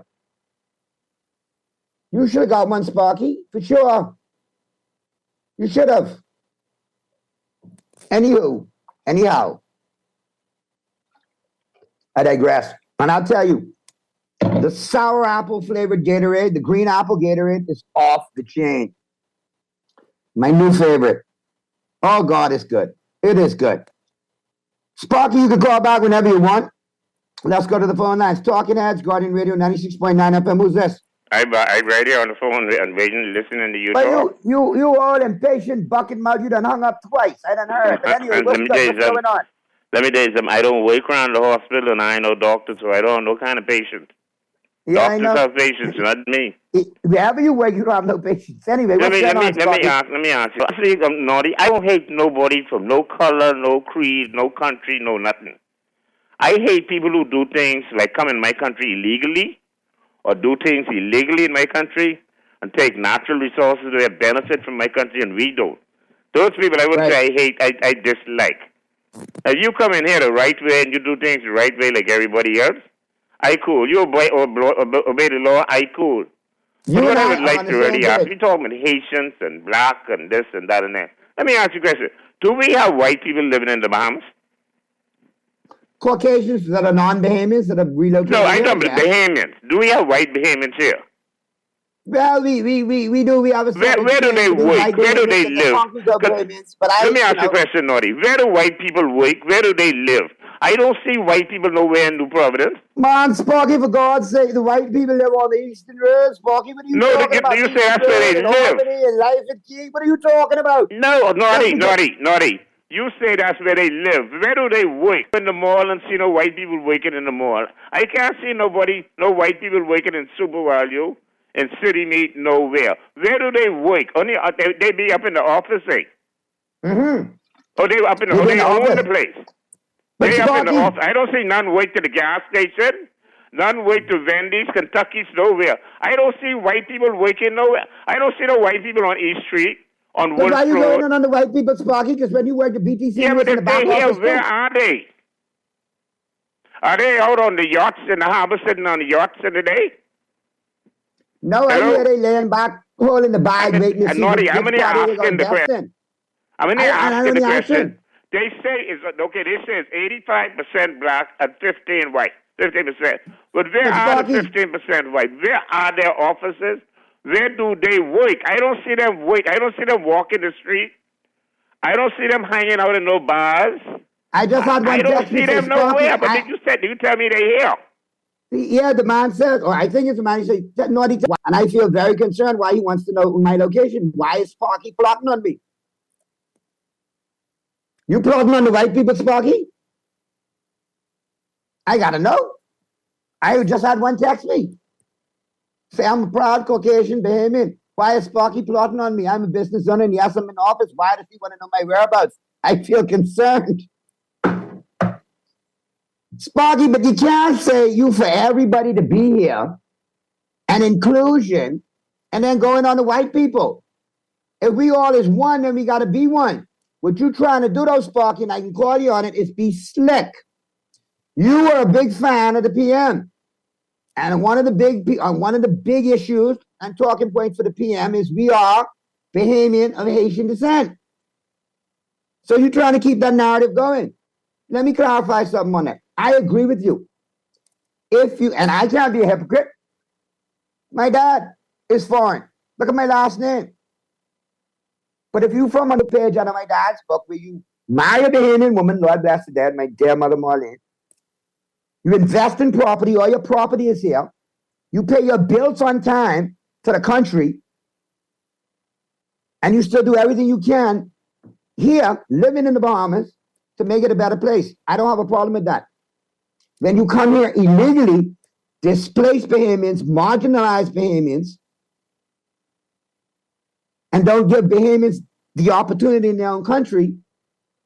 You should have got one, Sparky, for sure. You should have. Anyhow, I digress. And I'll tell you, the sour apple flavored Gatorade, the green apple Gatorade is off the chain. My new favorite. Oh, God, it's good. It is good. Sparky, you can call back whenever you want. Let's go to the phone lines. Talking Heads, Guardian Radio, 96.9 FM. Who's this? I'm right here on the phone and waiting, listening to you But talk. you all impatient, bucket mouth. You done hung up twice. I done heard. But anyway, what's going on? Let me tell you something. I don't work around the hospital, and I ain't no doctor, so I don't have no kind of patient. Yeah, Doctors I know. have patients, not me. Wherever you work, you don't have no patience. Anyway, Let what's me going on, Sparky? ask you. I see, I'm naughty. I don't hate nobody from no color, no creed, no country, no nothing. I hate people who do things like come in my country illegally or do things illegally in my country and take natural resources to their benefit from my country, and we don't. Those people I would say I hate, I dislike. If you come in here the right way and you do things the right way like everybody else, I cool. You obey the law, I cool. But what I would like to really ask, we talking about Haitians and black and this and that and that. Let me ask you a question. Do we have white people living in the Bahamas? Caucasians that are non-Bahamians that have relocated. No, I don't. Bahamians. Do we have white Bahamians here? Well, we do. We have a. Where do they work? Where do they live? Let me ask you a question, Naughty. Where do white people work? Where do they live? I don't see white people nowhere in New Providence. Man, Sparky, for God's sake, the white people live on the Eastern Road, Sparky. What are you talking about? No, you say that's where they live. And Life at King. What are you talking about? No, Naughty. You say that's where they live. Where do they work? In the mall and see no white people working in the mall. I can't see no white people working in Super Value, in City Meat, nowhere. Where do they work? Only they be up in the office, eh? Mm-hmm. Oh, they up in the, they own the place. But they up in the office. I don't see none work to the gas station. None work to Wendy's, Kentucky's, nowhere. I don't see white people working nowhere. I don't see no white people on East Street. On Wolf Road. Why are you going on the white people, Sparky? Because when you work at BTC, yeah, but if they're here, where are they? Are they out on the yachts in the harbor, sitting on the yachts in the day? No, I hear they laying back, holding the bag, waiting to see I'm only asking the question. I'm only asking the question. They say they say it's 85% black and 15% white. 15%. But where are the 15% white? Where are their offices? Where do they work? I don't see them work. I don't see them walking the street. I don't see them hanging out in no bars. I just had one. I don't see them nowhere. But did you tell me they're here? Yeah, the man says, or I think it's the man, he says, naughty, and I feel very concerned why he wants to know my location. Why is Sparky plotting on me? You plotting on the white people, Sparky? I gotta know. I just had one text me. Say, I'm a proud Caucasian Bahamian. Why is Sparky plotting on me? I'm a business owner, and yes, I'm in office. Why does he want to know my whereabouts? I feel concerned. Sparky, but you can't say you for everybody to be here and inclusion and then going on the white people. If we all is one, then we got to be one. What you trying to do, though, Sparky, and I can call you on it, is be slick. You were a big fan of the PM. And one of the big issues and talking points for the PM is we are Bahamian of Haitian descent. So you're trying to keep that narrative going. Let me clarify something on that. I agree with you. And I can't be a hypocrite. My dad is foreign. Look at my last name. But if you from on the page out of my dad's book where you marry a Bahamian woman, Lord bless the dead, my dear mother Marlene, you invest in property, all your property is here, you pay your bills on time to the country, and you still do everything you can here, living in the Bahamas, to make it a better place. I don't have a problem with that. When you come here illegally, displace Bahamians, marginalize Bahamians, and don't give Bahamians the opportunity in their own country,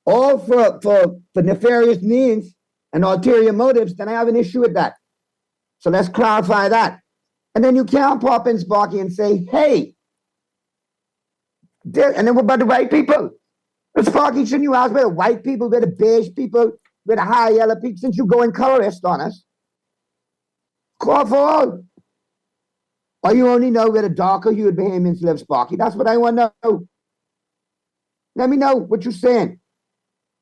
all for nefarious means and ulterior motives, then I have an issue with that. So let's clarify that. And then you can't pop in, Sparky, and say, hey, and then what about the white people? Sparky, shouldn't you ask where the white people, where the beige people, where the high yellow people, since you go in colorist on us? Call for all. Or you only know where the darker hued Bahamians live, Sparky? That's what I want to know. Let me know what you're saying.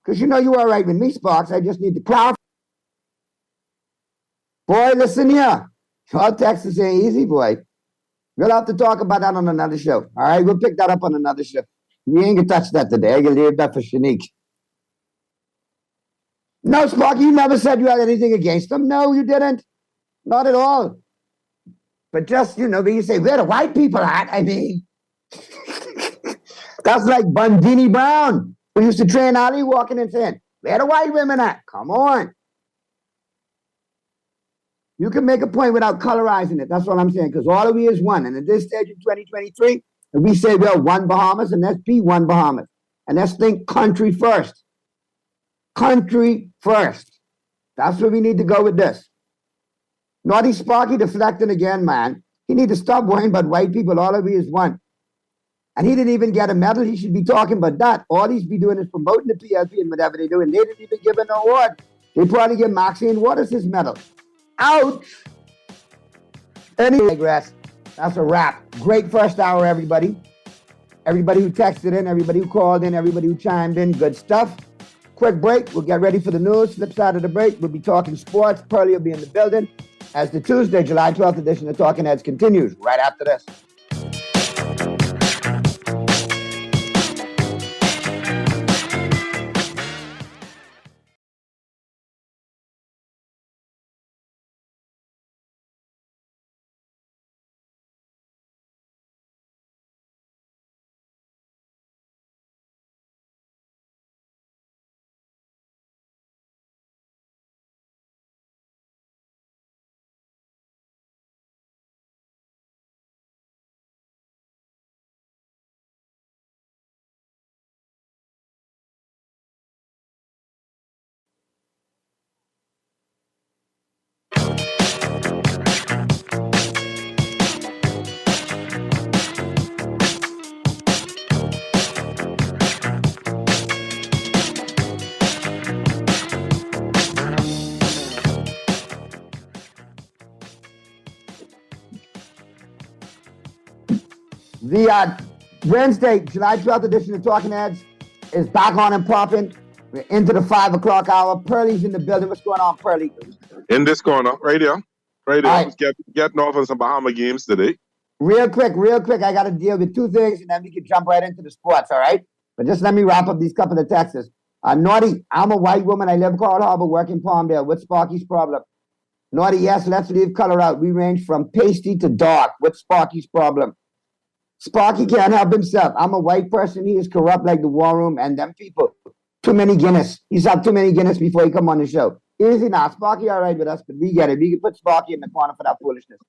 Because you know you are right with me, Sparks. I just need to clarify. Boy, listen here. Your Texas ain't easy, boy. We'll have to talk about that on another show. All right, we'll pick that up on another show. You ain't gonna touch that today. I can leave that for Shanique. No, Sparky, you never said you had anything against them. No, you didn't. Not at all. But just, when you say, where the white people at? I mean, that's like Bundini Brown, who used to train Ali, walking and saying, where the white women at? Come on. You can make a point without colorizing it. That's what I'm saying, because all of we is one. And at this stage in 2023, if we say we're one Bahamas, and let's be one Bahamas. And let's think country first. Country first. That's where we need to go with this. Naughty Sparky deflecting again, man. He need to stop worrying about white people. All of we is one. And he didn't even get a medal. He should be talking about that. All he's be doing is promoting the PLP and whatever they do. And they didn't even give an award. They probably give Maxine Waters his medal. Ouch! Anyway, I digress. That's a wrap. Great first hour, everybody. Everybody who texted in, everybody who called in, everybody who chimed in, good stuff. Quick break. We'll get ready for the news. Flip side of the break, we'll be talking sports. Pearlie will be in the building as the Tuesday, July 12th edition of Talking Heads continues right after this. The Wednesday, July 12th edition of Talking Heads is back on and popping. We're into the 5 o'clock hour. Pearlie's in the building. What's going on, Pearlie? In this corner, right here. Right here. Right. Getting off on some Bahama games today. Real quick. I got to deal with two things, and then we can jump right into the sports, all right? But just let me wrap up these couple of texts. Naughty, I'm a white woman. I live in Coral Harbor, work in Palmdale. What's Sparky's problem? Naughty, yes, let's leave color out. We range from pasty to dark. What's Sparky's problem? Sparky can't help himself. I'm a white person. He is corrupt like the War Room and them people. Too many Guinness. He's had too many Guinness before he come on the show. Easy now. Sparky all right with us, but we get it. We can put Sparky in the corner for that foolishness.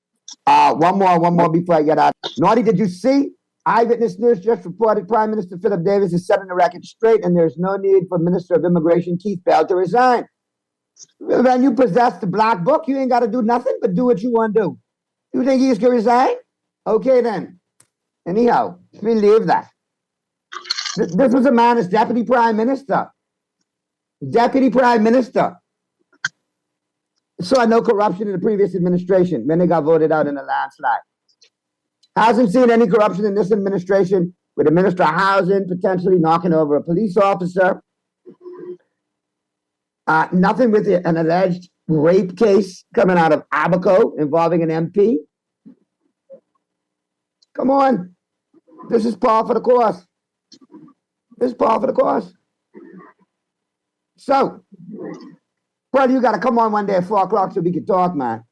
One more before I get out. Naughty, did you see? Eyewitness News just reported Prime Minister Philip Davis is setting the record straight and there's no need for Minister of Immigration Keith Bell to resign. When you possess the black book, you ain't got to do nothing but do what you want to do. You think he's going to resign? Okay, then. Anyhow, we leave that. This was a man as Deputy Prime Minister. Deputy Prime Minister. Saw no corruption in the previous administration when they got voted out in a landslide. Hasn't seen any corruption in this administration with the Minister of Housing potentially knocking over a police officer. Nothing with an alleged rape case coming out of Abaco involving an MP. Come on. This is par for the course. This is par for the course. So, brother, you got to come on one day at 4 o'clock so we can talk, man.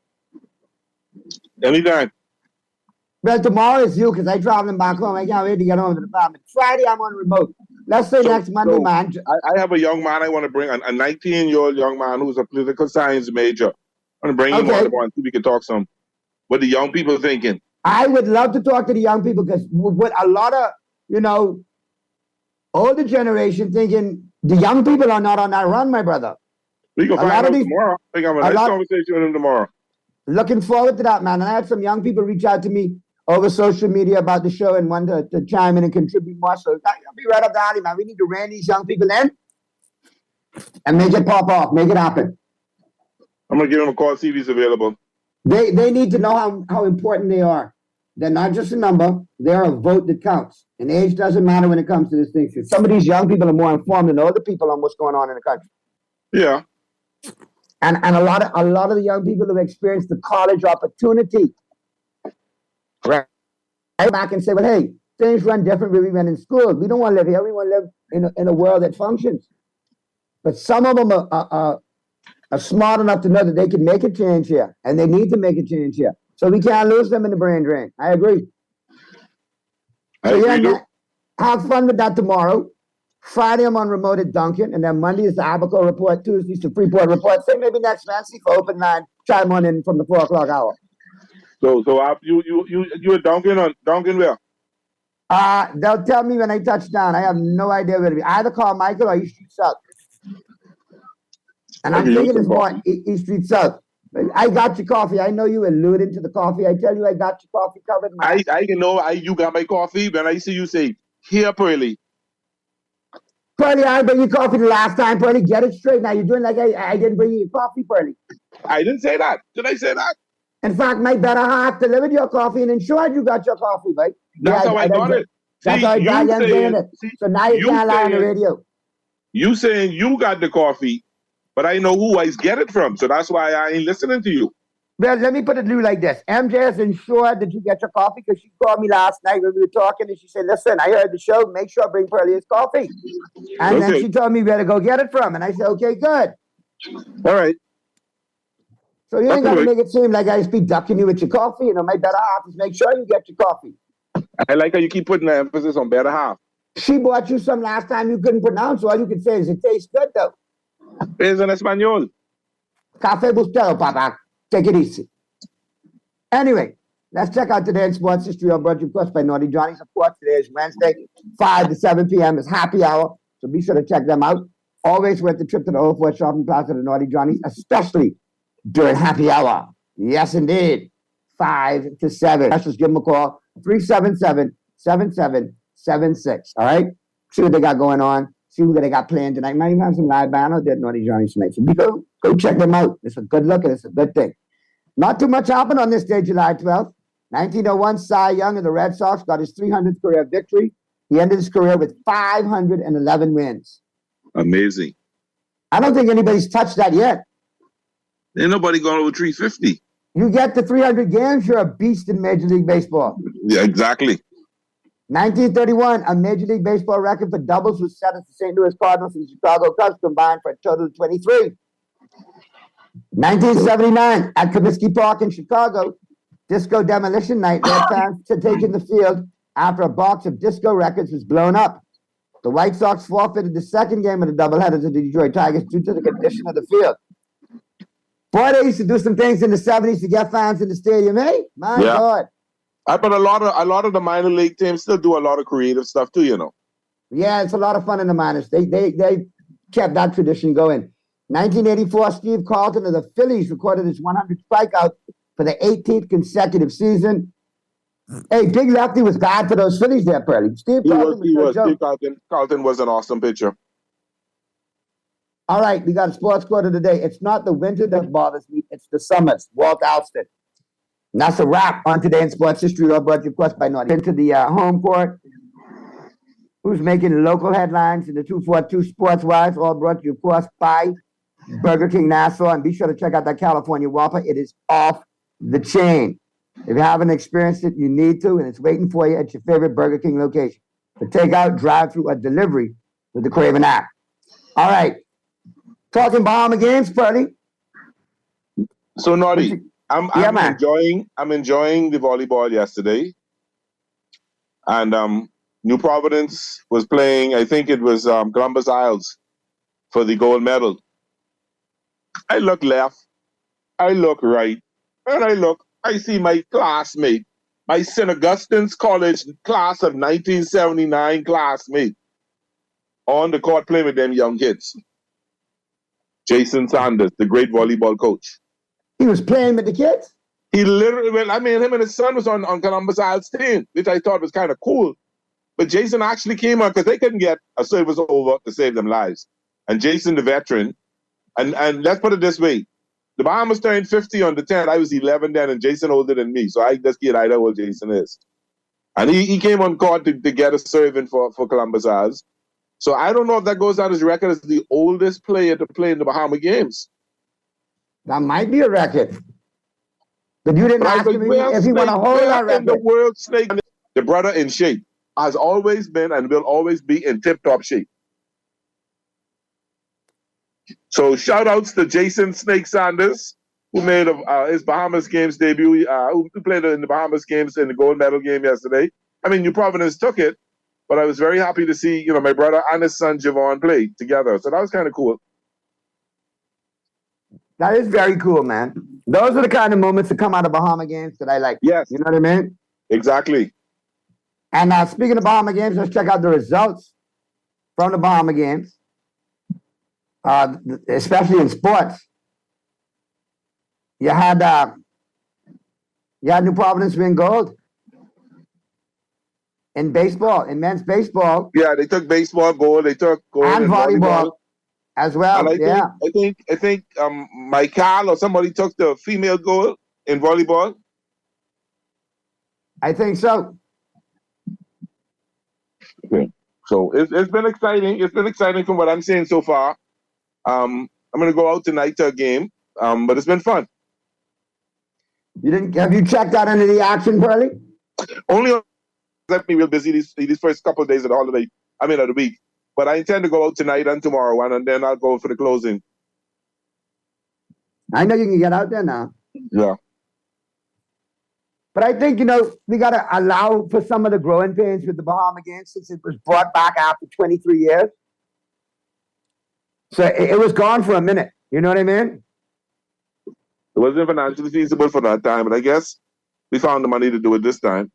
Anytime. Well, tomorrow is you because I'm traveling back home. I can't wait to get home to the family. Friday, I'm on remote. Let's say next Monday, man. I have a young man I want to bring, a 19-year-old young man who's a political science major. I want to bring him on tomorrow and see if we can talk some. What the young people are thinking. I would love to talk to the young people because what a lot of, older generation thinking the young people are not on that run, my brother. We can find out tomorrow. I think I'm a nice conversation with him tomorrow. Looking forward to that, man. And I had some young people reach out to me over social media about the show and wanted to chime in and contribute more. So I'll be right up the alley, man. We need to rein these young people in and make it pop off, make it happen. I'm going to give him a call, see if he's available. They need to know how important they are. They're not just a number. They're a vote that counts. And age doesn't matter when it comes to this thing. Some of these young people are more informed than older people on what's going on in the country. Yeah. And a lot of the young people have experienced the college opportunity. Right. I back and say, well, hey, things run different when we went in school. We don't want to live here. We want to live in a world that functions. But some of them are smart enough to know that they can make a change here. And they need to make a change here. So we can't lose them in the brain drain. I agree. Have fun with that tomorrow. Friday, I'm on remote at Duncan. And then Monday is the Abaco report. Tuesday is the Freeport report. Say maybe next Wednesday for open line. Chime on in from the 4 o'clock hour. So you at Duncan where? They'll tell me when I touch down. I have no idea where to be. Either call Michael or East Street South. And I'm thinking it's more East Street South. I got your coffee. I know you alluded to the coffee. I tell you, I got your coffee covered. I can know you got my coffee. When I see you say, here, Pearly. Pearly, I bring you coffee the last time. Pearly, get it straight. Now you're doing like I didn't bring you your coffee, Pearly. I didn't say that. Did I say that? In fact, my better half delivered your coffee and ensured you got your coffee, right? That's how I got it. That's how I got it. So now you can't lie on the radio. You saying you got the coffee, but I know who I get it from. So that's why I ain't listening to you. Well, let me put it to you like this. MJ has ensured that you get your coffee because she called me last night when we were talking and she said, listen, I heard the show. Make sure I bring Pearly his coffee. And then she told me where to go get it from. And I said, okay, good. All right. So you ain't got to make it seem like I just be ducking you with your coffee. My better half is make sure you get your coffee. I like how you keep putting the emphasis on better half. She bought you some last time you couldn't pronounce. All you could say is it tastes good, though. Es en español. Café Bustelo, Papa. Take it easy. Anyway, let's check out today's sports history on Brought to you, of course, by Naughty Johnny's. Of course, today is Wednesday, 5 to 7 p.m. is happy hour. So be sure to check them out. Always worth the trip to the Old Fort Shopping Plaza to Naughty Johnny's, especially during happy hour. Yes, indeed. 5 to 7. Let's just give them a call. 377-7776. All right? See what they got going on. See who they got playing tonight. Might even have some live band out there at Naughty Johnny's tonight. So go check them out. It's a good look and it's a good thing. Not too much happened on this day, July 12th. 1901, Cy Young of the Red Sox got his 300th career victory. He ended his career with 511 wins. Amazing. I don't think anybody's touched that yet. Ain't nobody going over 350. You get to 300 games, you're a beast in Major League Baseball. Yeah, exactly. 1931, a Major League Baseball record for doubles was set as the St. Louis Cardinals and Chicago Cubs combined for a total of 23. 1979, at Comiskey Park in Chicago, Disco Demolition Night led fans to take in the field after a box of disco records was blown up. The White Sox forfeited the second game of the doubleheader to the Detroit Tigers due to the condition of the field. Boy, they used to do some things in the 70s to get fans in the stadium, eh? My God. But a lot of the minor league teams still do a lot of creative stuff too, you know. Yeah, it's a lot of fun in the minors. They kept that tradition going. 1984, Steve Carlton of the Phillies recorded his 100th strikeout for the 18th consecutive season. Hey, Big Lefty was bad for those Phillies there, Pearly. Steve Carlton was an awesome pitcher. All right, we got a sports quote of the day. It's not the winter that bothers me, it's the summers. Walt Alston. And that's a wrap on Today in Sports History, all brought to you, of course, by Naughty. Into the home court. Who's making local headlines in the 242 Sports Wise, all brought to you, of course, by Burger King Nassau. And be sure to check out that California Whopper. It is off the chain. If you haven't experienced it, you need to, and it's waiting for you at your favorite Burger King location. For takeout, drive-through, or delivery with the Craven app. All right. Talking Bahama games, Freddie. So, Naughty, I'm enjoying the volleyball yesterday. And New Providence was playing, I think it was Columbus Isles for the gold medal. I look left, I look right, and I see my classmate, my St. Augustine's College class of 1979 classmate on the court playing with them young kids. Jason Sanders, the great volleyball coach. He was playing with the kids? He literally, him and his son was on Columbus Isles team, which I thought was kind of cool. But Jason actually came on because they couldn't get a service over to save them lives. And Jason, the veteran, and let's put it this way. The Bahamas turned 50 on the 10th. I was 11 then, and Jason older than me. So I just get how old Jason is. And he came on court to get a serving for Columbus Isles. So I don't know if that goes on his record as the oldest player to play in the Bahama games. That might be a record. But you didn't ask him if he won a whole lot of record. The world Snake, the brother in shape, has always been and will always be in tip-top shape. So shout-outs to Jason Snake Sanders, who made his Bahamas games debut, who played in the Bahamas games in the gold medal game yesterday. I mean, New Providence took it, but I was very happy to see, my brother and his son Javon play together. So that was kind of cool. That is very cool, man. Those are the kind of moments that come out of Bahama games that I like. Yes. You know what I mean? Exactly. And speaking of Bahama games, let's check out the results from the Bahama games, especially in sports. You had New Providence win gold in baseball, in men's baseball. Yeah, they took baseball gold. They took gold and in volleyball as well. And I think Michael or somebody took the female gold in volleyball. I think so. Okay. So it's been exciting. It's been exciting from what I'm seeing so far. I'm going to go out tonight to a game, but it's been fun. Have you checked out any of the action, Pearly? Only left me real busy these first couple of days of the holiday. Of the week. But I intend to go out tonight and tomorrow, and then I'll go for the closing. I know you can get out there now. Yeah. But I think, we got to allow for some of the growing pains with the Bahama games since it was brought back after 23 years. So it was gone for a minute. You know what I mean? It wasn't financially feasible for that time, but I guess we found the money to do it this time.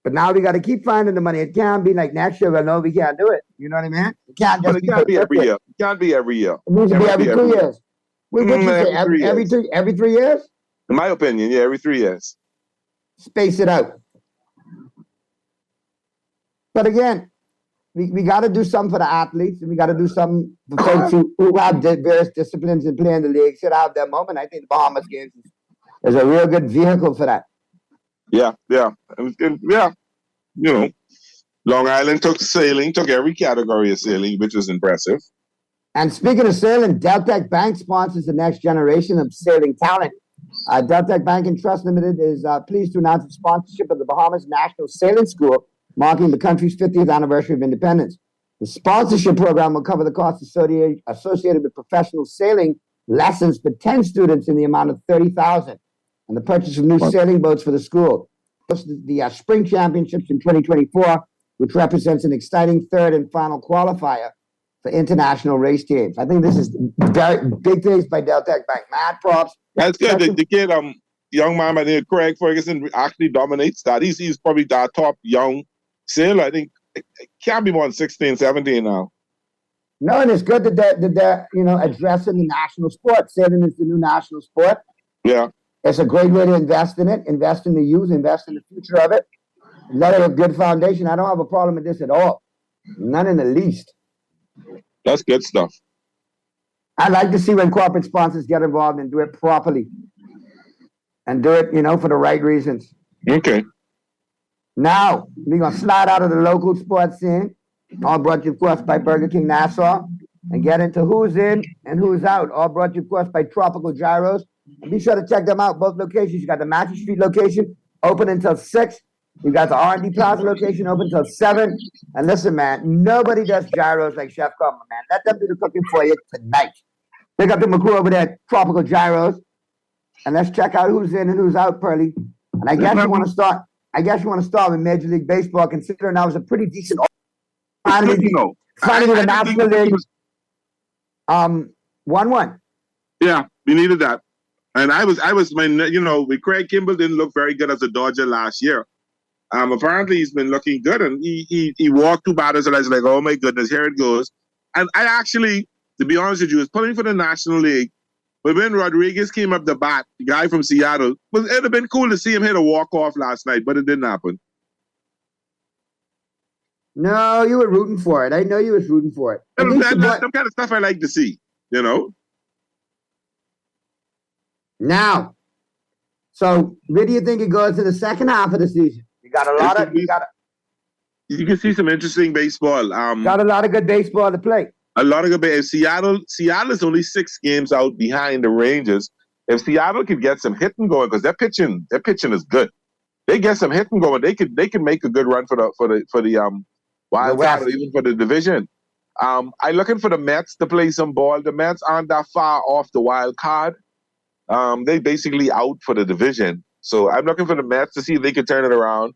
But now we got to keep finding the money. It can't be like next year. Well, no, we can't do it. You know what I mean? It can't just it can't be every year. It can't be every year. It needs to be every 2 years. What you say? Every 3 years? In my opinion, yeah, every 3 years. Space it out. But again, we got to do something for the athletes, and we got to do something for folks who have various disciplines and play in the league should have their moment. I think the Bahamas games is a real good vehicle for that. Yeah. Long Island took sailing, took every category of sailing, which was impressive. And speaking of sailing, Deltec Bank sponsors the next generation of sailing talent. Deltec Bank and Trust Limited is pleased to announce the sponsorship of the Bahamas National Sailing School, marking the country's 50th anniversary of independence. The sponsorship program will cover the costs associated with professional sailing lessons for 10 students in the amount of $30,000 and the purchase of new sailing boats for the school. The Spring Championships in 2024, which represents an exciting third and final qualifier for international race teams. I think this is very big things by Deltec Bank. Mad props. That's good. The kid, young man by the name of Craig Ferguson, actually dominates that. He's probably the top young sailor. I think it can't be more than 16, 17 now. No, and it's good that they're addressing the national sport. Sailing is the new national sport. Yeah. It's a great way to invest in it, invest in the youth, invest in the future of it. Let it a good foundation. I don't have a problem with this at all. None in the least. That's good stuff. I like to see when corporate sponsors get involved and do it properly. And do it, for the right reasons. Okay. Now, we're going to slide out of the local sports scene, all brought to you, of course, by Burger King Nassau, and get into who's in and who's out, all brought to you, of course, by Tropical Gyros. And be sure to check them out, both locations. You got the Matthew Street location, open until 6. You got the R&D Plaza location, open until 7. And listen, man, nobody does gyros like Chef Coleman, man. Let them do the cooking for you tonight. Pick up the McCrew over there at Tropical Gyros. And let's check out who's in and who's out, Pearly. And I guess you want to start. I guess you want to start with Major League Baseball, considering that was a pretty decent. Finally, the National League. 1-1. Yeah, we needed that. And I was, with Craig Kimbrell didn't look very good as a Dodger last year. Apparently he's been looking good, and he walked 2 batters, and I was like, oh my goodness, here it goes. And I actually, to be honest with you, was pulling for the National League. But when Rodriguez came up the bat, the guy from Seattle, it would have been cool to see him hit a walk-off last night, but it didn't happen. No, you were rooting for it. I know you was rooting for it. That's the kind of stuff I like to see, Now, so where do you think it goes to the second half of the season? You got a lot of... You can see some interesting baseball. Got a lot of good baseball to play. A lot of good baseball. Seattle is only 6 games out behind the Rangers. If Seattle could get some hitting going, because their pitching is good. They get some hitting going, they could make a good run for the wild card, or even for the division. I'm looking for the Mets to play some ball. The Mets aren't that far off the wild card. They basically out for the division. So I'm looking for the Mets to see if they can turn it around.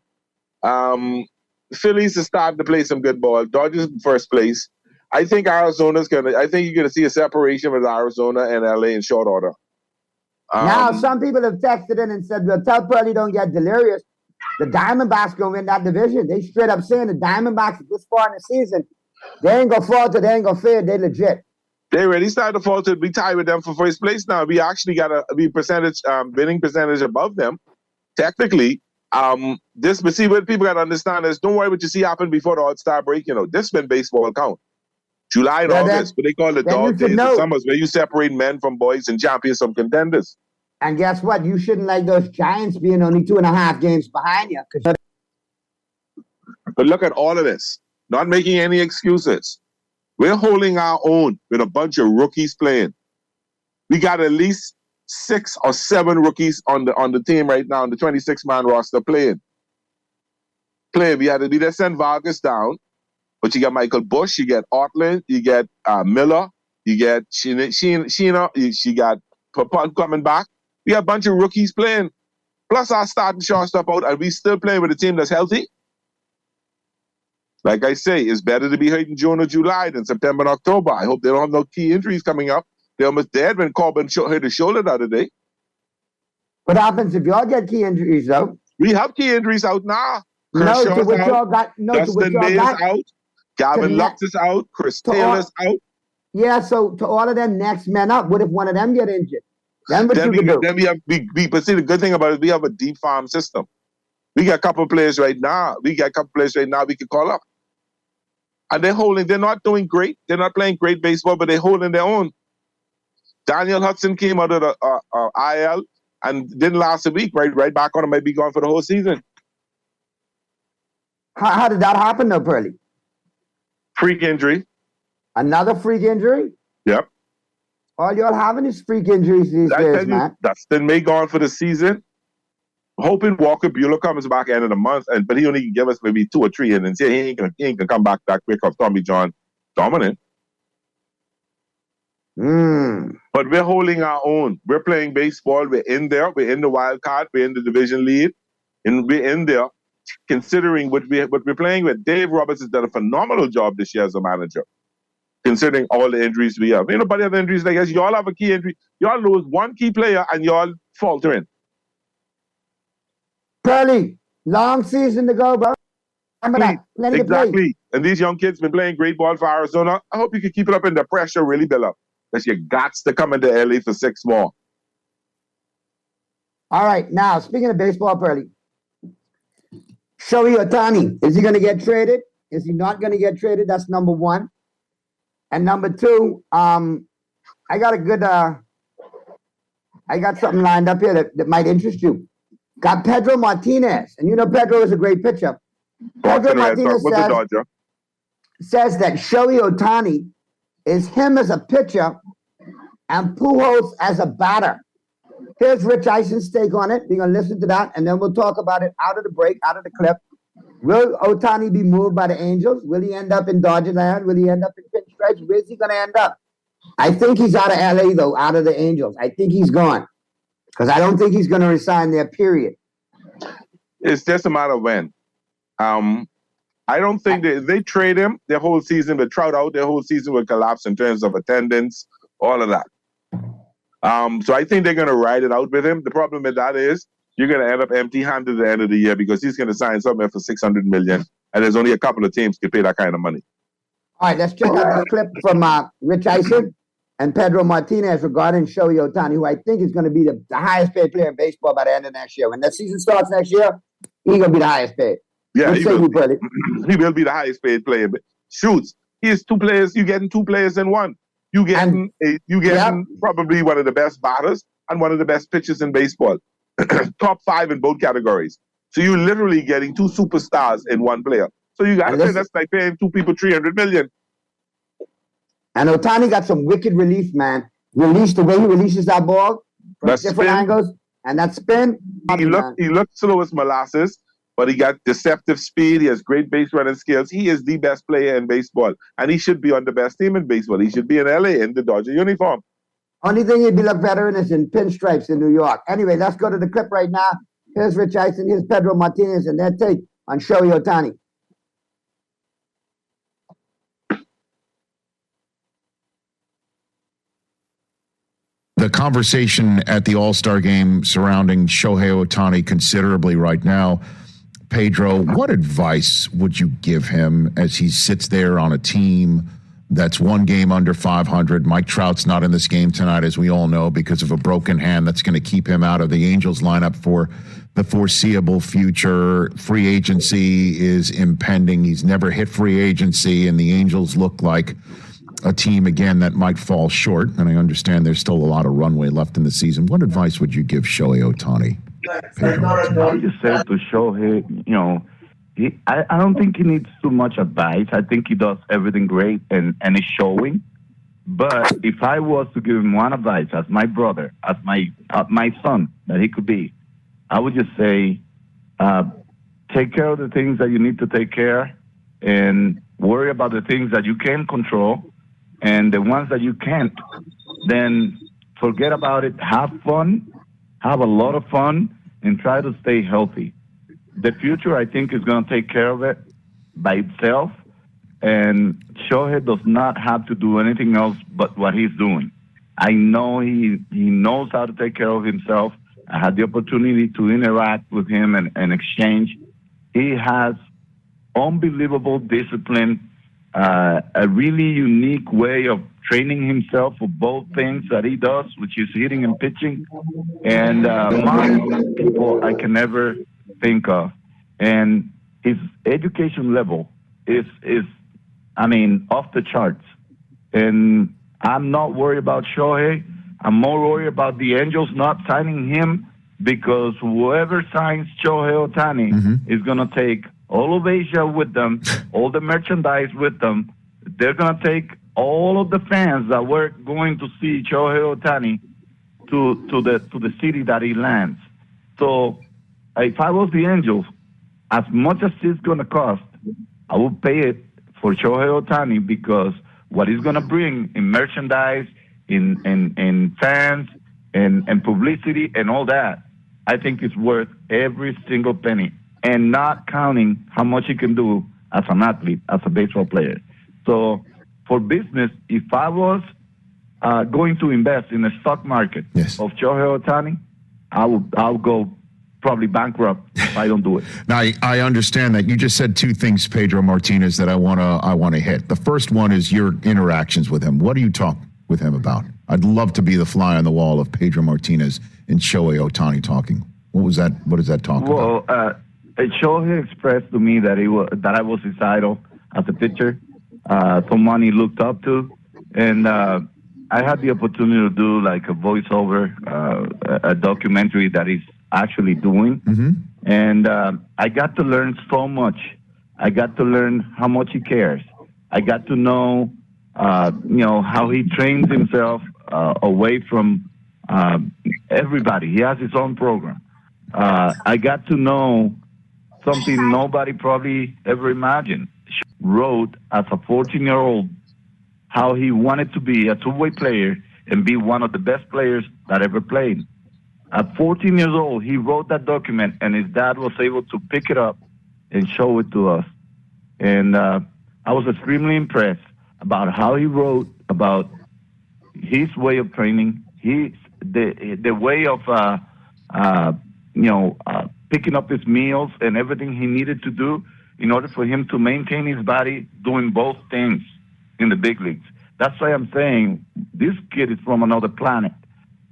Phillies is starting to play some good ball. Dodgers in first place. I think you're gonna see a separation with Arizona and LA in short order. Now, some people have texted in and said, well, tell Pearly don't get delirious. The Diamondbacks gonna win that division. They straight up saying the Diamondbacks at this far in the season, they ain't gonna falter, they ain't gonna fade, they legit. They already started to falter. We tied with them for first place now. We actually got a winning percentage above them. Technically, but see what people gotta understand is don't worry what you see happen before the All-Star break. This when baseball count. July and August, what they call the dog days, the summers, where you separate men from boys and champions from contenders. And guess what? You shouldn't like those Giants being only 2.5 games behind you. But look at all of this. Not making any excuses. We're holding our own with a bunch of rookies playing. We got at least 6 or 7 rookies on the team right now, on the 26-man roster playing. We had to send Vargas down. But you got Michael Bush, you get Otland, you get Miller, you get Sheena, she got Papun coming back. We got a bunch of rookies playing. Plus our starting shortstop out, and we still playing with a team that's healthy. Like I say, it's better to be hurt in June or July than September and October. I hope they don't have no key injuries coming up. They're almost dead when Corbin hurt his shoulder the other day. What happens if y'all get key injuries, though? We have key injuries out now. Dustin May is out. Gavin Lux is out. Chris Taylor's out. Yeah, so to all of them next men up, what if one of them get injured? Then what you can do? Then but see, the good thing about it, we have a deep farm system. We got a couple of players right now. We can call up. And they're not doing great. They're not playing great baseball, but they're holding their own. Daniel Hudson came out of the IL and didn't last a week. Right back on him, might be gone for the whole season. How did that happen, though, Pearly? Freak injury. Another freak injury? Yep. All y'all having is freak injuries these days, man. Dustin May gone for the season. hoping Walker Buehler comes back end of the month, but he only can give us maybe 2 or 3 innings. He ain't gonna come back that quick of Tommy John dominant. But we're holding our own. We're playing baseball. We're in there. We're in the wild card. We're in the division lead, and we're in there. Considering what we're playing with, Dave Roberts has done a phenomenal job this year as a manager. Considering all the injuries we have, nobody have injuries like us. Y'all have a key injury. Y'all lose one key player, and y'all faltering. Pearly, long season to go, bro. Exactly. And these young kids been playing great ball for Arizona. I hope you can keep it up and the pressure really build up. Because you got to come into LA for 6 more. All right. Now, speaking of baseball, Pearly, Shohei Ohtani, is he going to get traded? Is he not going to get traded? That's number one. And number two, I got something lined up here that might interest you. Got Pedro Martinez. And you know Pedro is a great pitcher. Pedro Martinez says that Shohei Ohtani is him as a pitcher and Pujols as a batter. Here's Rich Eison's take on it. We're going to listen to that, and then we'll talk about it out of the break, out of the clip. Will Ohtani be moved by the Angels? Will he end up in Dodger land? Will he end up in pinstripes? Where's he going to end up? I think he's out of LA, though, out of the Angels. I think he's gone because I don't think he's going to resign there, period. It's just a matter of when. I don't think that if they trade him, their whole season would Trout out, their whole season would collapse in terms of attendance, all of that. So I think they're going to ride it out with him. The problem with that is you're going to end up empty-handed at the end of the year because he's going to sign somewhere for $600 million, and there's only a couple of teams can pay that kind of money. All right, let's check out the clip from Rich Eisen and Pedro Martinez regarding Shohei Ohtani, who I think is going to be the highest-paid player in baseball by the end of next year. When the season starts next year, he's going to be the highest-paid. Yeah, he will be the highest-paid player. But shoots, he has 2 players. You're getting 2 players in one. You getting probably one of the best batters and one of the best pitchers in baseball. Top 5 in both categories. So you're literally getting 2 superstars in one player. So you got to say that's like paying 2 people $300 million. And Ohtani got some wicked relief, man. The way he releases that ball from different angles, and that spin. He looked slow as molasses, but he got deceptive speed. He has great base running skills. He is the best player in baseball, and he should be on the best team in baseball. He should be in LA in the Dodger uniform. Only thing he'd be look better in is in pinstripes in New York. Anyway, let's go to the clip right now. Here's Rich Eisen, here's Pedro Martinez, and their take on Shohei Ohtani. The conversation at the All-Star game surrounding Shohei Ohtani considerably right now. Pedro, what advice would you give him as he sits there on a team that's 1 game under 500? Mike Trout's not in this game tonight, as we all know, because of a broken hand that's going to keep him out of the Angels lineup for the foreseeable future. Free agency is impending. He's never hit free agency, and the Angels look like a team, again, that might fall short. And I understand there's still a lot of runway left in the season. What advice would you give Shohei Ohtani? I just say to Shohei, I don't think he needs too much advice. I think he does everything great and it's showing. But if I was to give him one advice as my brother, as my son that he could be, I would just say, take care of the things that you need to take care and worry about the things that you can control. And the ones that you can't, then forget about it. Have fun, have a lot of fun, and try to stay healthy. The future, I think, is going to take care of it by itself. And Shohei does not have to do anything else but what he's doing. I know he knows how to take care of himself. I had the opportunity to interact with him and exchange. He has unbelievable discipline, a really unique way of training himself for both things that he does, which is hitting and pitching, and people I can never think of. And his education level is off the charts. And I'm not worried about Shohei. I'm more worried about the Angels not signing him, because whoever signs Shohei Ohtani is going to take all of Asia with them, all the merchandise with them. They're going to take all of the fans that were going to see Shohei Ohtani to the city that he lands. So if I was the Angels, as much as it's going to cost, I would pay it for Shohei Ohtani because what he's going to bring in merchandise, in fans, and publicity and all that, I think it's worth every single penny, and not counting how much he can do as an athlete, as a baseball player. So for business, if I was going to invest in the stock market of Shohei Ohtani, I'll go probably bankrupt if I don't do it. Now, I understand that. You just said two things, Pedro Martinez, that I want to hit. The first one is your interactions with him. What do you talk with him about? I'd love to be the fly on the wall of Pedro Martinez and Shohei Ohtani talking. What was that? What does that talk about? Well, Shohei expressed to me that I was his idol as a pitcher, someone he looked up to, and I had the opportunity to do like a voiceover, a documentary that he's actually doing, and I got to learn so much. I got to learn how much he cares. I got to know, how he trains himself away from everybody. He has his own program. I got to know something nobody probably ever imagined. Wrote as a 14-year-old how he wanted to be a two-way player and be one of the best players that ever played. At 14 years old, he wrote that document, and his dad was able to pick it up and show it to us. And I was extremely impressed about how he wrote about his way of training, the way of picking up his meals and everything he needed to do in order for him to maintain his body doing both things in the big leagues. That's why I'm saying this kid is from another planet.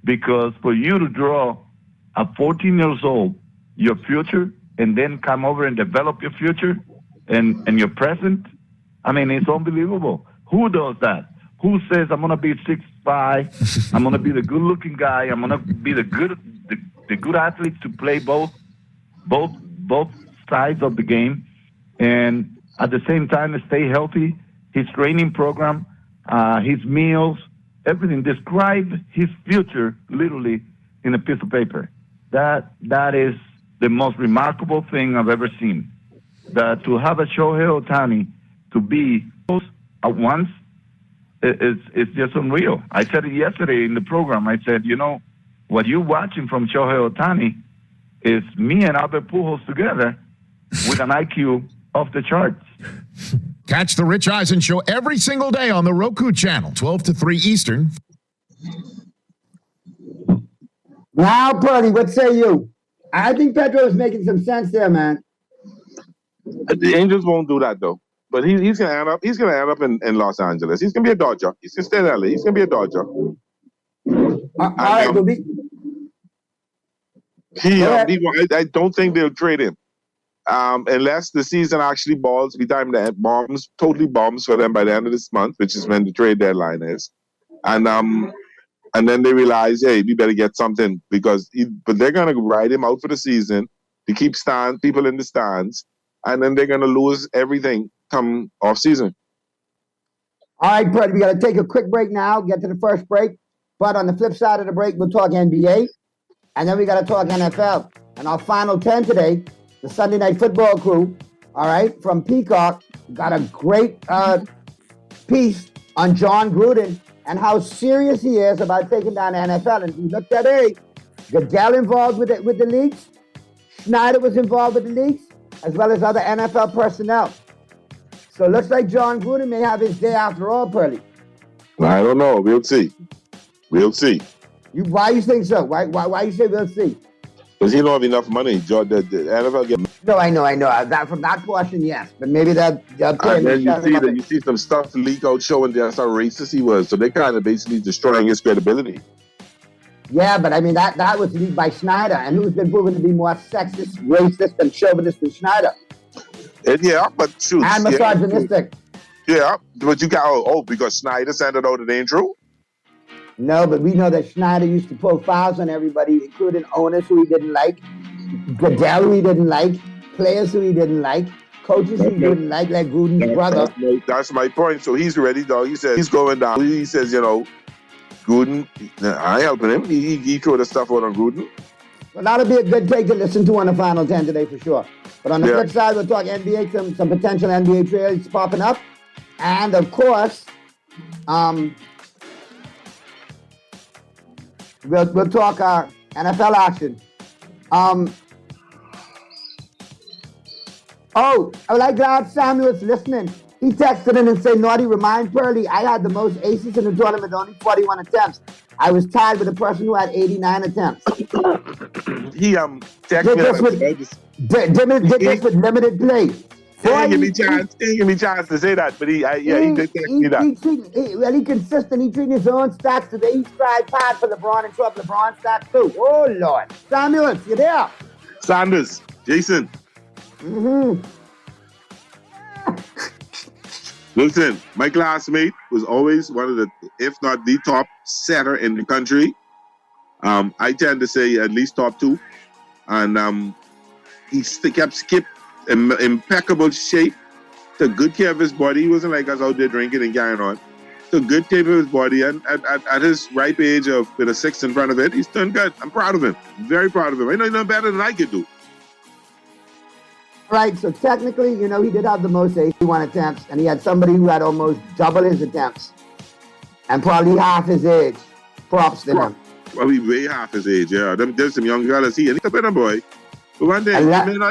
Because for you to draw at 14 years old your future and then come over and develop your future and your present, I mean, it's unbelievable. Who does that? Who says, I'm going to be 6'5", I'm going to be the good-looking guy, I'm going to be the good athlete to play both sides of the game, and at the same time stay healthy, his training program, his meals, everything. Describe his future literally in a piece of paper. That is the most remarkable thing I've ever seen. That to have a Shohei Ohtani to be both at once is just unreal. I said it yesterday in the program. I said, what you're watching from Shohei Ohtani is me and Albert Pujols together with an IQ off the charts. Catch the Rich Eisen Show every single day on the Roku channel, 12 to 3 Eastern. Now, Purdy, what say you? I think Pedro is making some sense there, man. The Angels won't do that though. But he's gonna end up. He's gonna end up in Los Angeles. He's gonna be a Dodger. He's gonna stay in LA. He's gonna be a Dodger. All right, I don't think they'll trade him. Unless the season actually balls, totally bombs for them by the end of this month, which is when the trade deadline is. And then they realize, hey, we better get something but they're gonna ride him out for the season to keep people in the stands, and then they're gonna lose everything come off season. All right, Brett, we got to take a quick break now, get to the first break. But on the flip side of the break, we'll talk NBA, and then we got to talk NFL. And our final 10 today, the Sunday Night Football crew, all right, from Peacock, got a great piece on John Gruden and how serious he is about taking down the NFL. And we looked at Goodell involved with the leagues, Schneider was involved with the leagues, as well as other NFL personnel. So it looks like John Gruden may have his day after all, Pearly. I don't know. We'll see. Why you think so? Why you say we'll see? Because he don't have enough money. The NFL get. No, I know. That from that portion, yes, but maybe that. And then you see some stuff leak out showing that's how racist he was. So they kind of basically destroying his credibility. Yeah, but I mean that was leaked by Schneider, and who's been proven to be more sexist, racist, and chauvinist than Schneider? Yeah, but shoot. And misogynistic. Yeah, but you got because Schneider sent it out, it ain't true. No, but we know that Schneider used to pull fouls on everybody, including owners who he didn't like, Goodell who he didn't like, players who he didn't like, coaches who he didn't like Gruden's brother. That's my point. So he's ready, dog. He says he's going down. He says, Gruden, I ain't helping him. He threw the stuff out on Gruden. Well, that'll be a good take to listen to on the Final 10 today for sure. But on the flip side, we'll talk NBA, some potential NBA trades popping up. And, of course, we'll talk NFL action. Oh, I'm glad Samuel's listening. He texted in and said, Naughty, remind Pearly, I had the most aces in the tournament, only 41 attempts. I was tied with a person who had 89 attempts. He texted did this with limited play. He didn't give me chance to say that, but he did text me that. He consistent. He treating his own stats today. He's tried hard for LeBron and dropped LeBron stats too. Oh, Lord. Samuel, you there? Sanders, Jason. Listen, my classmate was always one of the, if not the top setter in the country. I tend to say at least top 2. And he kept in impeccable shape. Took good care of his body. He wasn't like us out there drinking and carrying on. Took good care of his body. And at his ripe age of with a 6 in front of it, he's done good. I'm proud of him. Very proud of him. I know he's done better than I could do. Right, so technically, he did have the most 81 attempts, and he had somebody who had almost double his attempts, and probably half his age. Props to him. Probably way half his age, yeah. There's some young fellas. He's a better boy. But one day,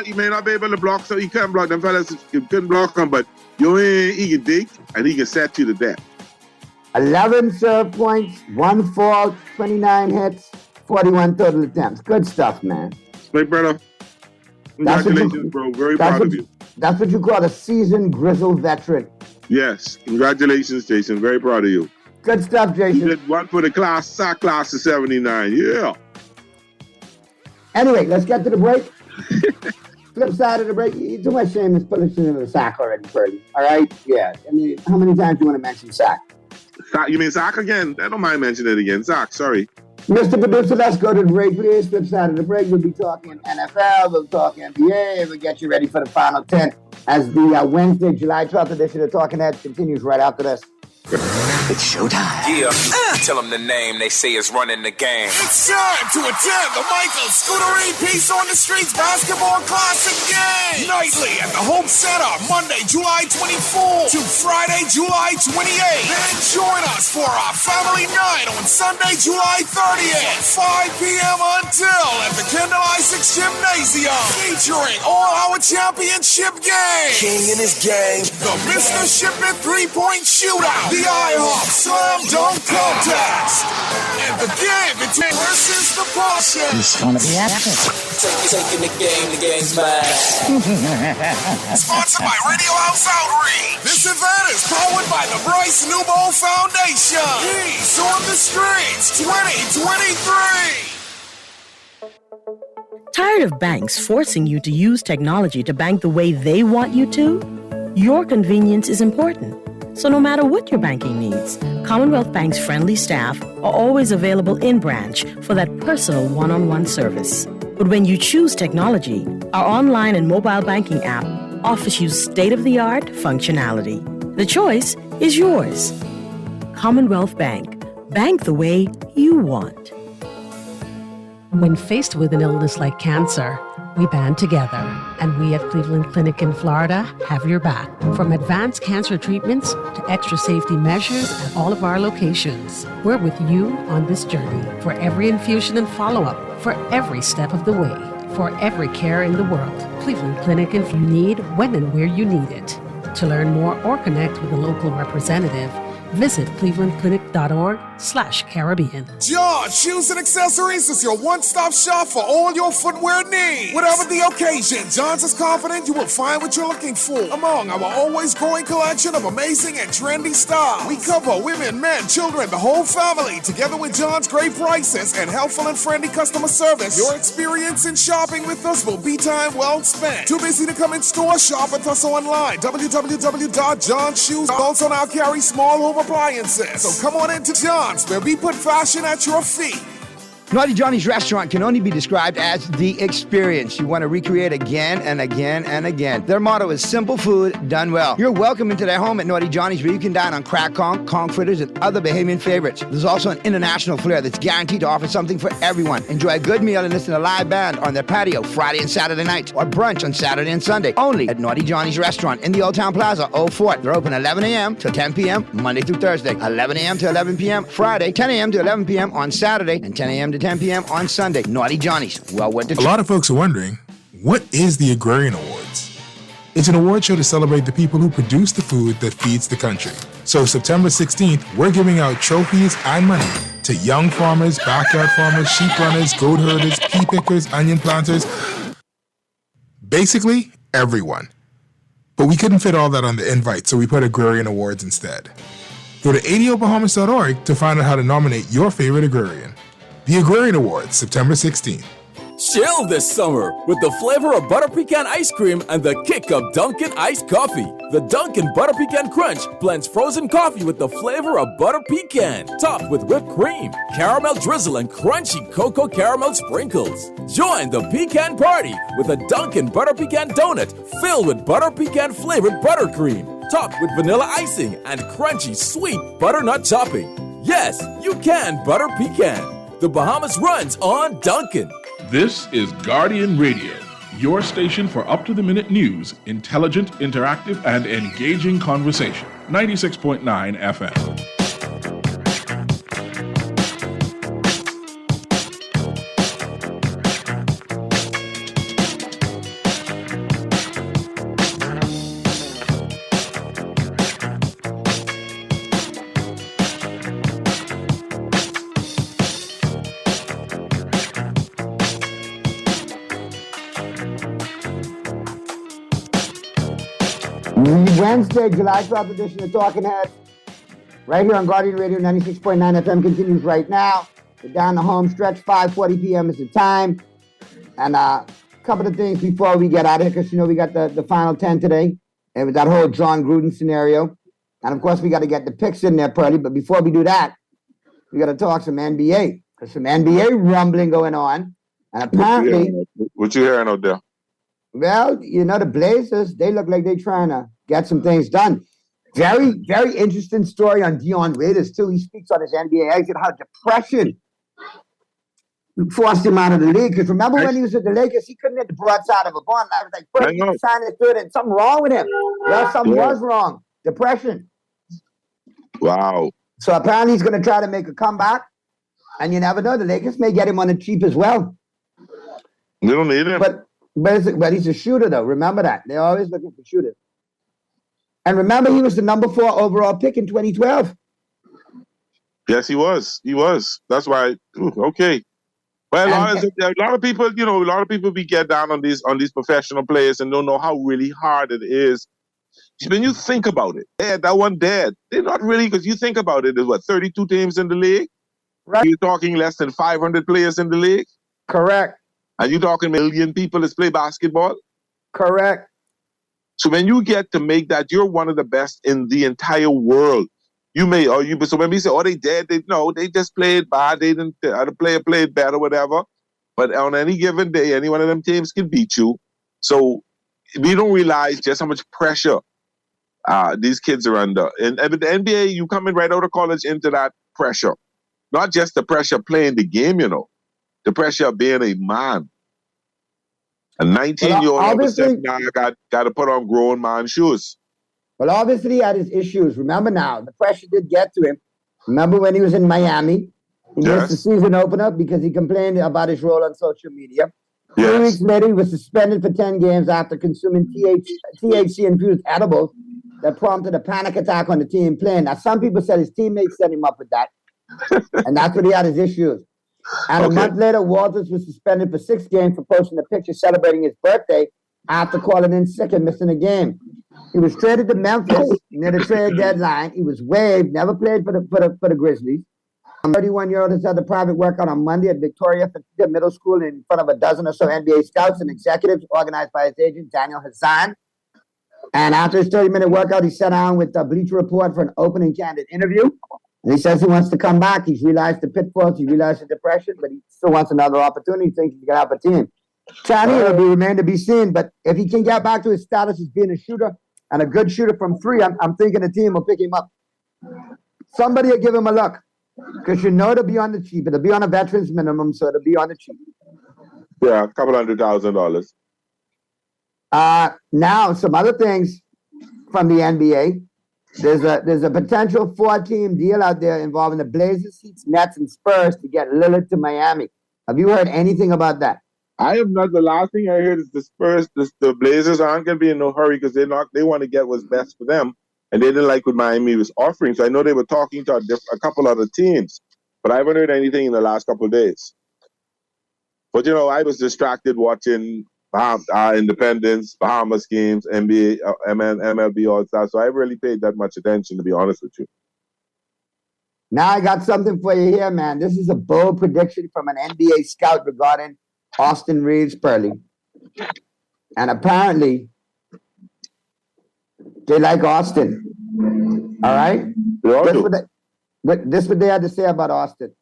he may not be able to block, so he can't block. Them fellas couldn't block him, but he can dig, and he can set you to death. 11 serve points, 1 fault, 29 hits, 41 total attempts. Good stuff, man. My brother. Congratulations, bro. Very proud of you. That's what you call a seasoned, grizzled veteran. Yes. Congratulations, Jason. Very proud of you. Good stuff, Jason. You did one for the SAC class of 79. Yeah. Anyway, let's get to the break. Flip side of the break. Too much shame is putting into the SAC already, Fergie. All right? Yeah. I mean, how many times do you want to mention SAC? You mean SAC again? I don't mind mentioning it again. SAC, sorry. Mr. Producer, let's go to the break, please. Flip side of the break, we'll be talking NFL, we'll talk NBA, we'll get you ready for the Final 10 as the Wednesday, July 12th edition of Talking Heads continues right after this. It's showtime. Yeah. Tell them the name they say is running the game. It's time to attend the Michael Scudery Peace on the Streets Basketball Classic game. Nightly at the Hope Center, Monday, July 24 to Friday, July 28. Then join us for our family night on Sunday, July 30th, 5 p.m. until at the Kendall Isaacs Gymnasium. Featuring all our championship games. King and his gang. The Mr. Shipment 3-point shootout. The IHOP Slam Dunk Contest. And the game between versus the Passion. It's gonna be epic. Taking the game's mine. Sponsored by Radio House Outreach. This event is powered by the Bryce Newbold Foundation. Peace on the Streets 2023. Tired of banks forcing you to use technology to bank the way they want you to? Your convenience is important. So no matter what your banking needs, Commonwealth Bank's friendly staff are always available in branch for that personal one-on-one service. But when you choose technology, our online and mobile banking app offers you state-of-the-art functionality. The choice is yours. Commonwealth Bank. Bank the way you want. When faced with an illness like cancer, we band together, and we at Cleveland Clinic in Florida have your back. From advanced cancer treatments to extra safety measures at all of our locations, we're with you on this journey for every infusion and follow-up, for every step of the way, for every care in the world. Cleveland Clinic, if you need, when and where you need it. To learn more or connect with a local representative, visit clevelandclinic.org/Caribbean. John Shoes and Accessories is your one-stop shop for all your footwear needs. Whatever the occasion, John's is confident you will find what you're looking for among our always growing collection of amazing and trendy styles. We cover women, men, children, the whole family, together with John's great prices and helpful and friendly customer service. Your experience in shopping with us will be time well spent. Too busy to come in store? Shop with us online. www.johnshoes. Also now carry small home appliances. So come on into John's, where we put fashion at your feet. Naughty Johnny's restaurant can only be described as the experience you want to recreate again and again and again. Their motto is simple food done well. You're welcome into their home at Naughty Johnny's, where you can dine on crack conch fritters, and other Bahamian favorites. There's also an international flair that's guaranteed to offer something for everyone. Enjoy a good meal and listen to a live band on their patio Friday and Saturday nights, or brunch on Saturday and Sunday. Only at Naughty Johnny's restaurant in the Old Town Plaza, Old Fort. They're open 11 a.m. to 10 p.m. Monday through Thursday, 11 a.m. to 11 p.m. Friday, 10 a.m. to 11 p.m. on Saturday, and 10 a.m. to 10 p.m. on Sunday. Naughty Johnny's. Well worth the A lot of folks are wondering, what is the Agrarian Awards? It's an award show to celebrate the people who produce the food that feeds the country. So September 16th, we're giving out trophies and money to young farmers, backyard farmers, sheep runners, goat herders, pea pickers, onion planters. Basically, everyone. But we couldn't fit all that on the invite, so we put Agrarian Awards instead. Go to ADOBahamas.org to find out how to nominate your favorite agrarian. The Agrarian Awards, September 16th. Chill this summer with the flavor of butter pecan ice cream and the kick of Dunkin' iced coffee. The Dunkin' Butter Pecan Crunch blends frozen coffee with the flavor of butter pecan, topped with whipped cream, caramel drizzle, and crunchy cocoa caramel sprinkles. Join the pecan party with a Dunkin' Butter Pecan donut filled with butter pecan flavored buttercream, topped with vanilla icing and crunchy sweet butternut topping. Yes, you can butter pecan. The Bahamas runs on Dunkin'. This is Guardian Radio, your station for up-to-the-minute news, intelligent, interactive, and engaging conversation. 96.9 FM. Wednesday, July 12th edition of Talking Heads, right here on Guardian Radio 96.9 FM, continues right now. We're down the home stretch, 5:40 p.m. is the time. And a couple of things before we get out of here, because, you know, we got the final 10 today. And with that whole John Gruden scenario. And, of course, we got to get the picks in there, Pearly. But before we do that, we got to talk some NBA. There's some NBA rumbling going on. And apparently... What you hearing out there? Well, you know, the Blazers, they look like they're trying to get some things done. Very, very interesting story on Dion Waiters, too. He speaks on his NBA exit, how depression forced him out of the league. Because remember when he was at the Lakers, he couldn't hit the broadside of a gun. I was like, but he's trying to do it, and something wrong with him. Well, something was wrong. Depression. Wow. So apparently he's going to try to make a comeback. And you never know, the Lakers may get him on the cheap as well. They don't need him. But he's a shooter, though. Remember that. They're always looking for shooters. And remember, he was the number 4 overall pick in 2012. Yes, he was. He was. That's why. Okay. Well, a lot of people, you know, a lot of people be get down on these professional players and don't know how really hard it is. When you think about it, that one dead. They're not really, because you think about it, there's what, 32 teams in the league? Right. You're talking less than 500 players in the league? Correct. Are you talking a million people that play basketball? Correct. So when you get to make that, you're one of the best in the entire world. So when we say, oh, they dead, they just played bad. They didn't, the other player played better, whatever. But on any given day, any one of them teams can beat you. So we don't realize just how much pressure these kids are under. And with the NBA, you coming right out of college into that pressure. Not just the pressure of playing the game, you know. The pressure of being a man. A 19-year-old now got to put on grown man shoes. Well, obviously he had his issues. Remember now, the pressure did get to him. Remember when he was in Miami? He missed the season opener because he complained about his role on social media. 3 weeks later, he was suspended for 10 games after consuming THC-infused edibles that prompted a panic attack on the team playing. Now, some people said his teammates set him up with that. And that's when he had his issues. And a month later, Walters was suspended for 6 games for posting a picture celebrating his birthday after calling in sick and missing a game. He was traded to Memphis near the trade deadline. He was waived, never played for the Grizzlies. A 31-year-old has had a private workout on Monday at Victoria Middle School in front of a dozen or so NBA scouts and executives organized by his agent, Daniel Hassan. And after his 30-minute workout, he sat down with the Bleacher Report for an opening candid interview. And he says he wants to come back. He's realized the pitfalls. He realized the depression, but he still wants another opportunity. He thinks he can have a team. Channy will remain to be seen, but if he can get back to his status as being a shooter and a good shooter from three, I'm thinking the team will pick him up. Somebody will give him a look, because you know it'll be on the cheap. It'll be on a veteran's minimum, so it'll be on the cheap. Yeah, a couple $100,000. Now, some other things from the NBA. There's a potential 4-team deal out there involving the Blazers, Heat, Nets, and Spurs to get Lillard to Miami. Have you heard anything about that? I have not. The last thing I heard is the Spurs, the Blazers aren't going to be in no hurry because they want to get what's best for them, and they didn't like what Miami was offering. So I know they were talking to a couple other teams, but I haven't heard anything in the last couple of days. But I was distracted watching Independence, Bahamas games, NBA, MLB, all that. So I haven't really paid that much attention, to be honest with you. Now I got something for you here, man. This is a bold prediction from an NBA scout regarding Austin Reeves, Pearly. And apparently, they like Austin. All right? This is what they had to say about Austin.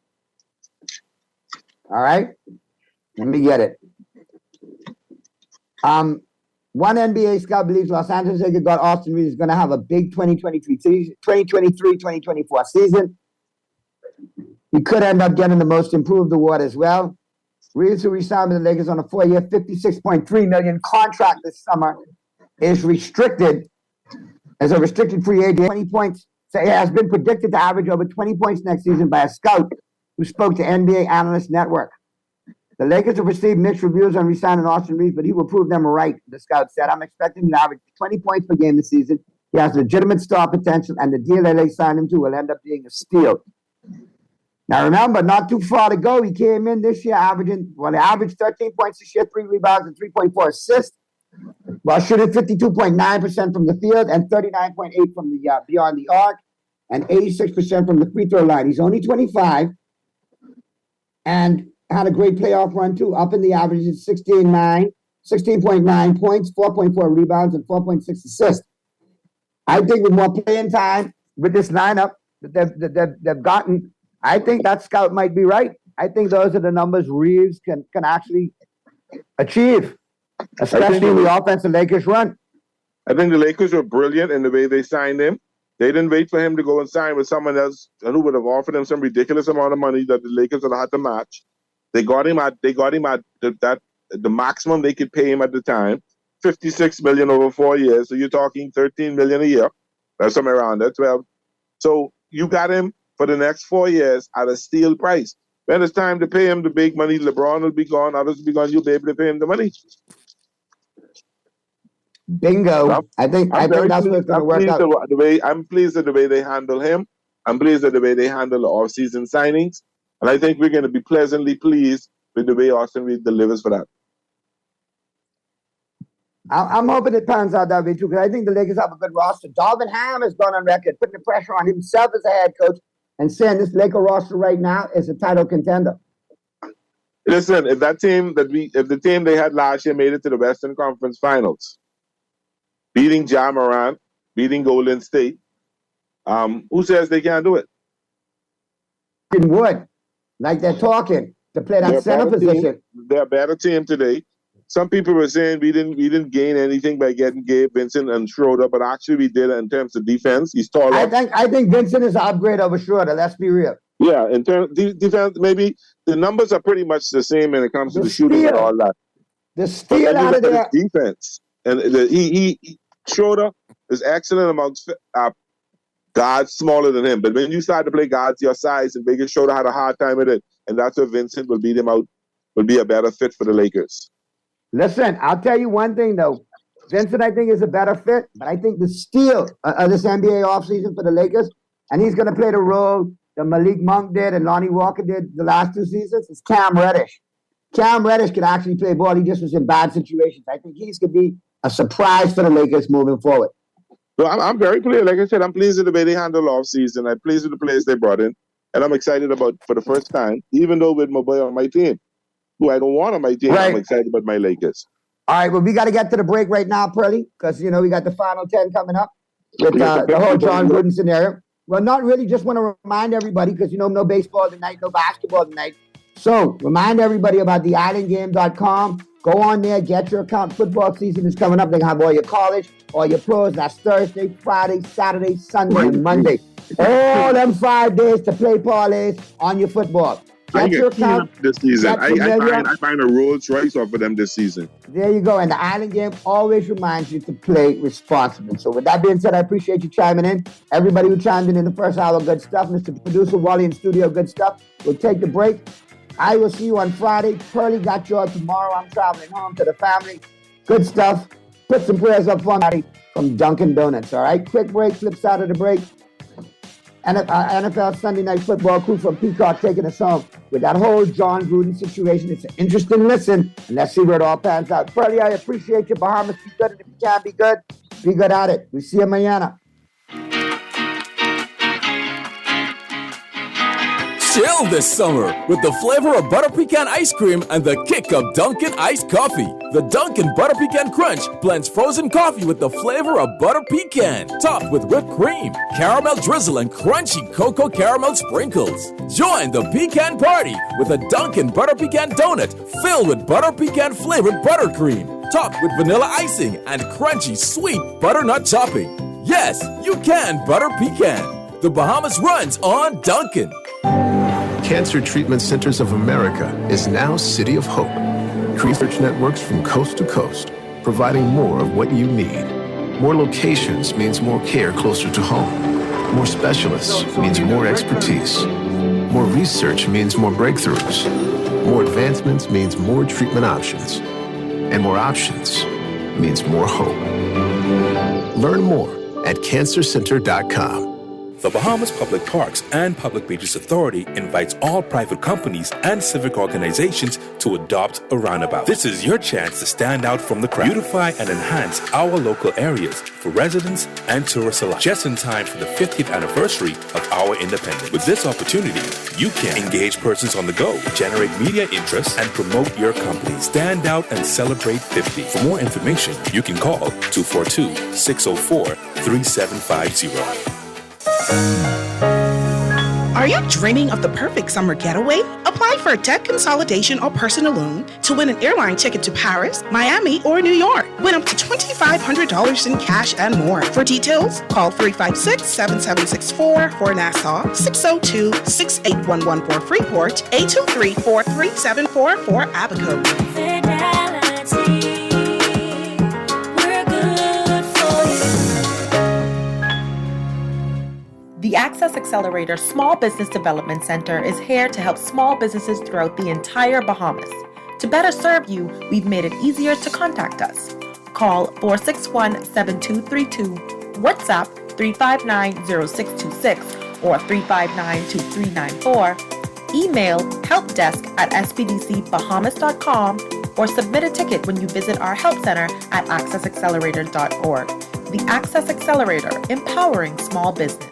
All right? Let me get it. One NBA scout believes Los Angeles Lakers got Austin Reeves is going to have a big 2023-2024 season. He could end up getting the Most Improved award as well. Reeves, who re-signed with the Lakers on a 4-year, $56.3 million contract this summer, is restricted as a restricted free agent. 20 points. So he has been predicted to average over 20 points next season by a scout who spoke to NBA Analyst Network. The Lakers have received mixed reviews on re-signing Austin Reeves, but he will prove them right, the scout said. I'm expecting him to average 20 points per game this season. He has legitimate star potential, and the deal LA signed him to will end up being a steal. Now, remember, not too far to go. He came in this year he averaged 13 points this year, 3 rebounds, and 3.4 assists, while shooting 52.9% from the field and 39.8% from the beyond the arc, and 86% from the free throw line. He's only 25, and had a great playoff run, too, up in the averages, 16.9 points, 4.4 rebounds, and 4.6 assists. I think with more playing time with this lineup that they've gotten, I think that scout might be right. I think those are the numbers Reeves can actually achieve, especially in the offense the Lakers run. I think the Lakers were brilliant in the way they signed him. They didn't wait for him to go and sign with someone else who would have offered him some ridiculous amount of money that the Lakers would have had to match. They got him at the maximum they could pay him at the time, $56 million over 4 years. So you're talking $13 million a year. That's somewhere around there, 12. So you got him for the next 4 years at a steal price. When it's time to pay him the big money, LeBron will be gone, others will be gone, you'll be able to pay him the money. Bingo. I think that's what it's going to work out. I'm pleased with the way they handle him. I'm pleased with the way they handle the off-season signings. And I think we're going to be pleasantly pleased with the way Austin Reeves delivers for that. I'm hoping it pans out that way, too, because I think the Lakers have a good roster. Darvin Ham has gone on record, putting the pressure on himself as a head coach and saying this Laker roster right now is a title contender. Listen, if the team they had last year made it to the Western Conference Finals, beating Ja Morant, beating Golden State, who says they can't do it? Would. Like they're talking to play that center position. They're a better team today. Some people were saying we didn't gain anything by getting Gabe Vincent and Schroeder, but actually we did in terms of defense. He's taller. I think Vincent is an upgrade over Schroeder. Let's be real. Yeah, in terms of defense, maybe the numbers are pretty much the same when it comes to the shooting and all that. The steal out of there. Defense, and Schroeder is excellent amongst guards smaller than him, but when you start to play guards your size and bigger, Schroeder had a hard time with it, and that's where Vincent will beat him out, will be a better fit for the Lakers. Listen, I'll tell you one thing, though. Vincent, I think, is a better fit, but I think the steal of this NBA offseason for the Lakers, and he's going to play the role that Malik Monk did and Lonnie Walker did the last 2 seasons, is Cam Reddish. Cam Reddish could actually play ball. He just was in bad situations. I think he's going to be a surprise for the Lakers moving forward. So I'm very clear. Like I said, I'm pleased with the way they handle off-season. I'm pleased with the players they brought in. And I'm excited about, for the first time, even though with my boy on my team, who I don't want on my team, right. I'm excited about my Lakers. All right, well, we got to get to the break right now, Pearly, because, we got the final 10 coming up with the whole John Wooden scenario. Well, not really. Just want to remind everybody because, no baseball tonight, no basketball tonight. So remind everybody about the islandgame.com. Go on there, get your account. Football season is coming up. They have all your college, all your pros. That's Thursday, Friday, Saturday, Sunday, and Monday. All them 5 days to play parlays on your football. Get your account this season. I find a Rolls Royce off of them this season. There you go. And the Island Game always reminds you to play responsibly. So with that being said, I appreciate you chiming in. Everybody who chimed in the first hour, good stuff. Mr. Producer, Wally in studio, good stuff. We'll take the break. I will see you on Friday. Pearly got yours tomorrow. I'm traveling home to the family. Good stuff. Put some prayers up for me from Dunkin' Donuts, all right? Quick break, flip side of the break. NFL Sunday Night Football crew from Peacock taking us home with that whole John Gruden situation. It's an interesting listen, and let's see where it all pans out. Pearly, I appreciate you. Bahamas, be good, and if you can't be good at it. We see you mañana. Chill this summer with the flavor of butter pecan ice cream and the kick of Dunkin' iced coffee. The Dunkin' Butter Pecan Crunch blends frozen coffee with the flavor of butter pecan, topped with whipped cream, caramel drizzle, and crunchy cocoa caramel sprinkles. Join the pecan party with a Dunkin' Butter Pecan donut filled with butter pecan flavored buttercream, topped with vanilla icing and crunchy sweet butternut topping. Yes, you can butter pecan. The Bahamas runs on Dunkin'. Cancer Treatment Centers of America is now City of Hope. Research networks from coast to coast, providing more of what you need. More locations means more care closer to home. More specialists means more expertise. More research means more breakthroughs. More advancements means more treatment options. And more options means more hope. Learn more at cancercenter.com. The Bahamas Public Parks and Public Beaches Authority invites all private companies and civic organizations to adopt a roundabout. This is your chance to stand out from the crowd, beautify and enhance our local areas for residents and tourists alike, just in time for the 50th anniversary of our independence. With this opportunity, you can engage persons on the go, generate media interest, and promote your company. Stand out and celebrate 50. For more information, you can call 242-604-3750. Are you dreaming of the perfect summer getaway? Apply for a debt consolidation or personal loan to win an airline ticket to Paris, Miami, or New York. Win up to $2,500 in cash and more. For details, call 356-7764 for Nassau, 602-6811 for Freeport, 823-4374 for Abaco. The Access Accelerator Small Business Development Center is here to help small businesses throughout the entire Bahamas. To better serve you, we've made it easier to contact us. Call 461-7232, WhatsApp 359-0626 or 359-2394, email helpdesk@spdcbahamas.com, or submit a ticket when you visit our help center at accessaccelerator.org. The Access Accelerator, empowering small business.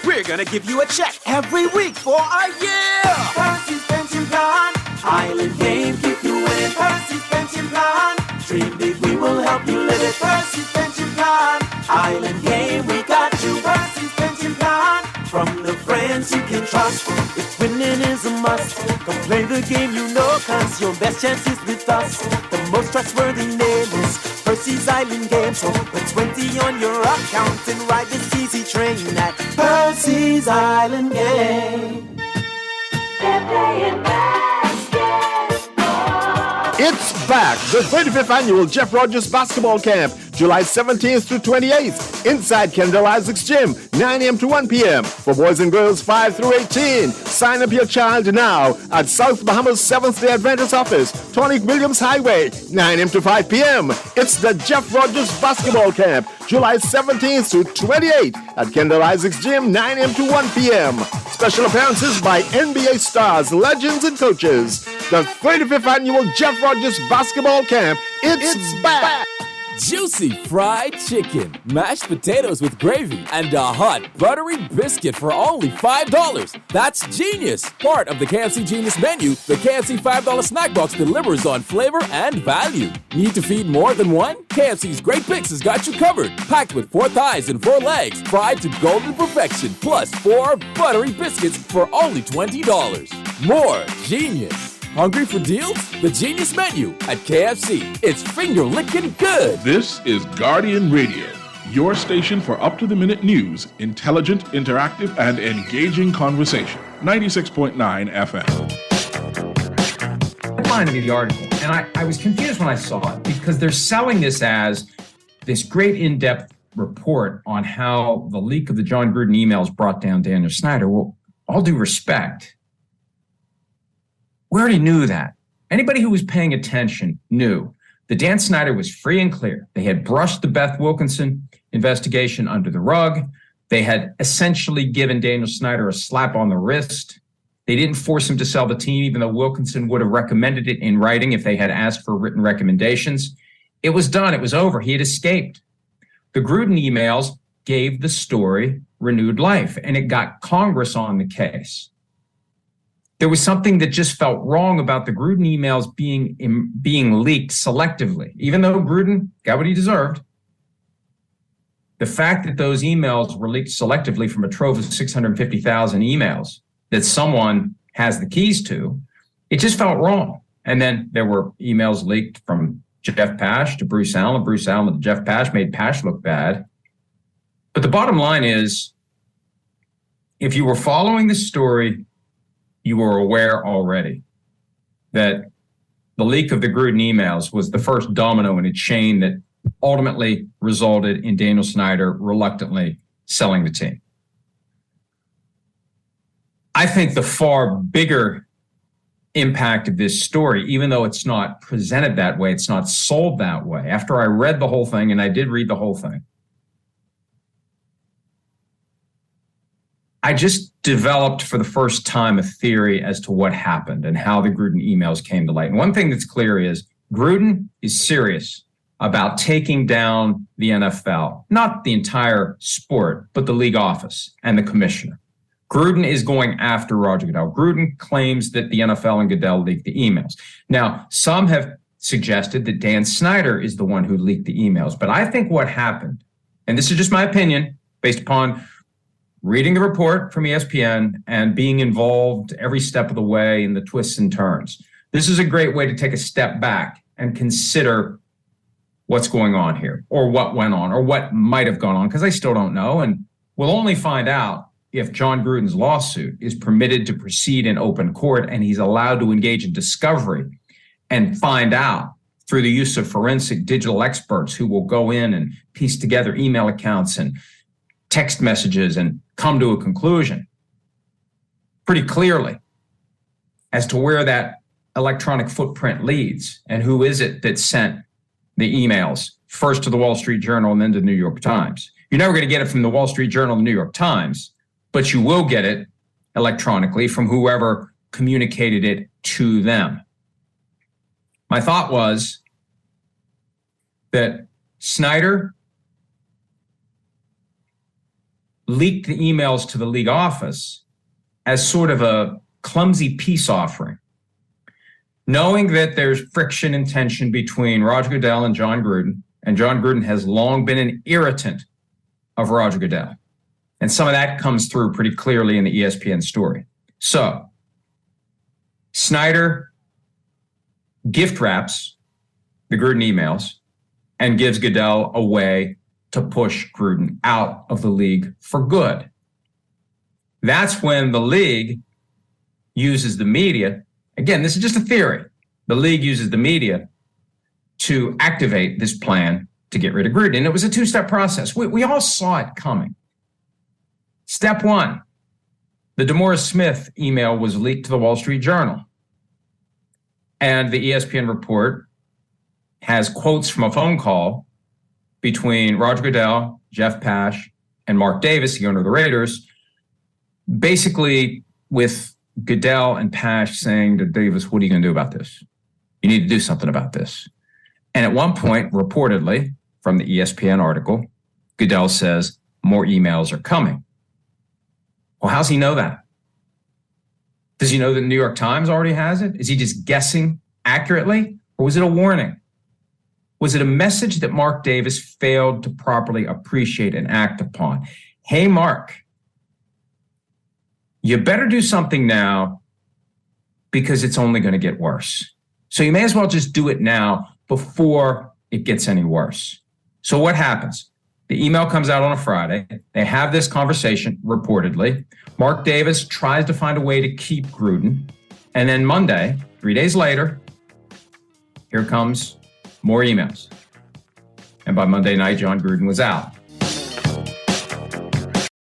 We're gonna give you a check every week for a year. Percy's Pension Plan, Island Game, keep you winning. Percy's Pension Plan, dream big, we will help you live it. Percy's Pension Plan, Island Game, we got you. Percy's Pension Plan, from the friends you can trust. If winning is a must, come play the game you know, cause your best chance is with us. The most trustworthy name is Percy's Island Game. So put 20 on your account and ride this easy train at Percy's Island Game. They're playing basketball. It's back, the 35th annual Jeff Rogers Basketball Camp, July 17th through 28th, inside Kendall Isaacs Gym, 9 a.m. to 1 p.m. For boys and girls 5 through 18. Sign up your child now at South Bahamas Seventh-day Adventist Office, Tonic Williams Highway, 9 a.m. to 5 p.m. It's the Jeff Rogers Basketball Camp, July 17th through 28th at Kendall Isaacs Gym, 9 a.m. to 1 p.m. Special appearances by NBA stars, legends, and coaches. The 35th annual Jeff Rogers Basketball Camp, it's back. juicy fried chicken, mashed potatoes with gravy, and a hot buttery biscuit for only $5. That's genius! Part of the KFC Genius menu, the KFC $5 snack box delivers on flavor and value. Need to feed more than one? KFC's Great Picks has got you covered. Packed with 4 thighs and 4 legs, fried to golden perfection, plus 4 buttery biscuits for only $20. More genius! Hungry for deals? The Genius Menu at KFC. It's finger-licking good. This is Guardian Radio, your station for up-to-the-minute news, intelligent, interactive, and engaging conversation. 96.9 FM. I find me the article, and I was confused when I saw it because they're selling this as this great in-depth report on how the leak of the John Gruden emails brought down Daniel Snyder. Well, all due respect, we already knew that. Anybody who was paying attention knew that Dan Snyder was free and clear. They had brushed the Beth Wilkinson investigation under the rug. They had essentially given Daniel Snyder a slap on the wrist. They didn't force him to sell the team, even though Wilkinson would have recommended it in writing if they had asked for written recommendations. It was done. It was over. He had escaped. The Gruden emails gave the story renewed life, and it got Congress on the case. There was something that just felt wrong about the Gruden emails being leaked selectively. Even though Gruden got what he deserved, the fact that those emails were leaked selectively from a trove of 650,000 emails that someone has the keys to, it just felt wrong. And then there were emails leaked from Jeff Pash to Bruce Allen. Bruce Allen to Jeff Pash made Pash look bad. But the bottom line is, if you were following the story, you were aware already that the leak of the Gruden emails was the first domino in a chain that ultimately resulted in Daniel Snyder reluctantly selling the team. I think the far bigger impact of this story, even though it's not presented that way, it's not sold that way. After I read the whole thing, and I did read the whole thing, I just developed for the first time a theory as to what happened and how the Gruden emails came to light. And one thing that's clear is Gruden is serious about taking down the NFL, not the entire sport, but the league office and the commissioner. Gruden is going after Roger Goodell. Gruden claims that the NFL and Goodell leaked the emails. Now, some have suggested that Dan Snyder is the one who leaked the emails. But I think what happened, and this is just my opinion based upon reading the report from ESPN and being involved every step of the way in the twists and turns. This is a great way to take a step back and consider what's going on here, or what went on, or what might have gone on, because I still don't know. And we'll only find out if John Gruden's lawsuit is permitted to proceed in open court and he's allowed to engage in discovery and find out through the use of forensic digital experts who will go in and piece together email accounts and text messages and come to a conclusion pretty clearly as to where that electronic footprint leads and who is it that sent the emails first to the Wall Street Journal and then to the New York Times. You're never going to get it from the Wall Street Journal and the New York Times, but you will get it electronically from whoever communicated it to them. My thought was that Snyder leaked the emails to the league office as sort of a clumsy peace offering, knowing that there's friction and tension between Roger Goodell and John Gruden has long been an irritant of Roger Goodell. And some of that comes through pretty clearly in the ESPN story. So Snyder gift wraps the Gruden emails and gives Goodell a way to push Gruden out of the league for good. That's when the league uses the media. Again, this is just a theory. The league uses the media to activate this plan to get rid of Gruden. And it was a two-step process. We all saw it coming. Step one, the DeMaurice Smith email was leaked to the Wall Street Journal. And the ESPN report has quotes from a phone call between Roger Goodell, Jeff Pash, and Mark Davis, the owner of the Raiders, basically with Goodell and Pash saying to Davis, what are you going to do about this? You need to do something about this. And at one point, reportedly, from the ESPN article. Goodell says more emails are coming. Well, how's he know that? Does he know the New York Times already has it? Is he just guessing accurately? Or was it a warning? Was it a message that Mark Davis failed to properly appreciate and act upon? Hey, Mark, you better do something now because it's only going to get worse. So you may as well just do it now before it gets any worse. So what happens? The email comes out on a Friday. They have this conversation, reportedly. Mark Davis tries to find a way to keep Gruden. And then Monday, 3 days later, here comes more emails. And by Monday night, John Gruden was out.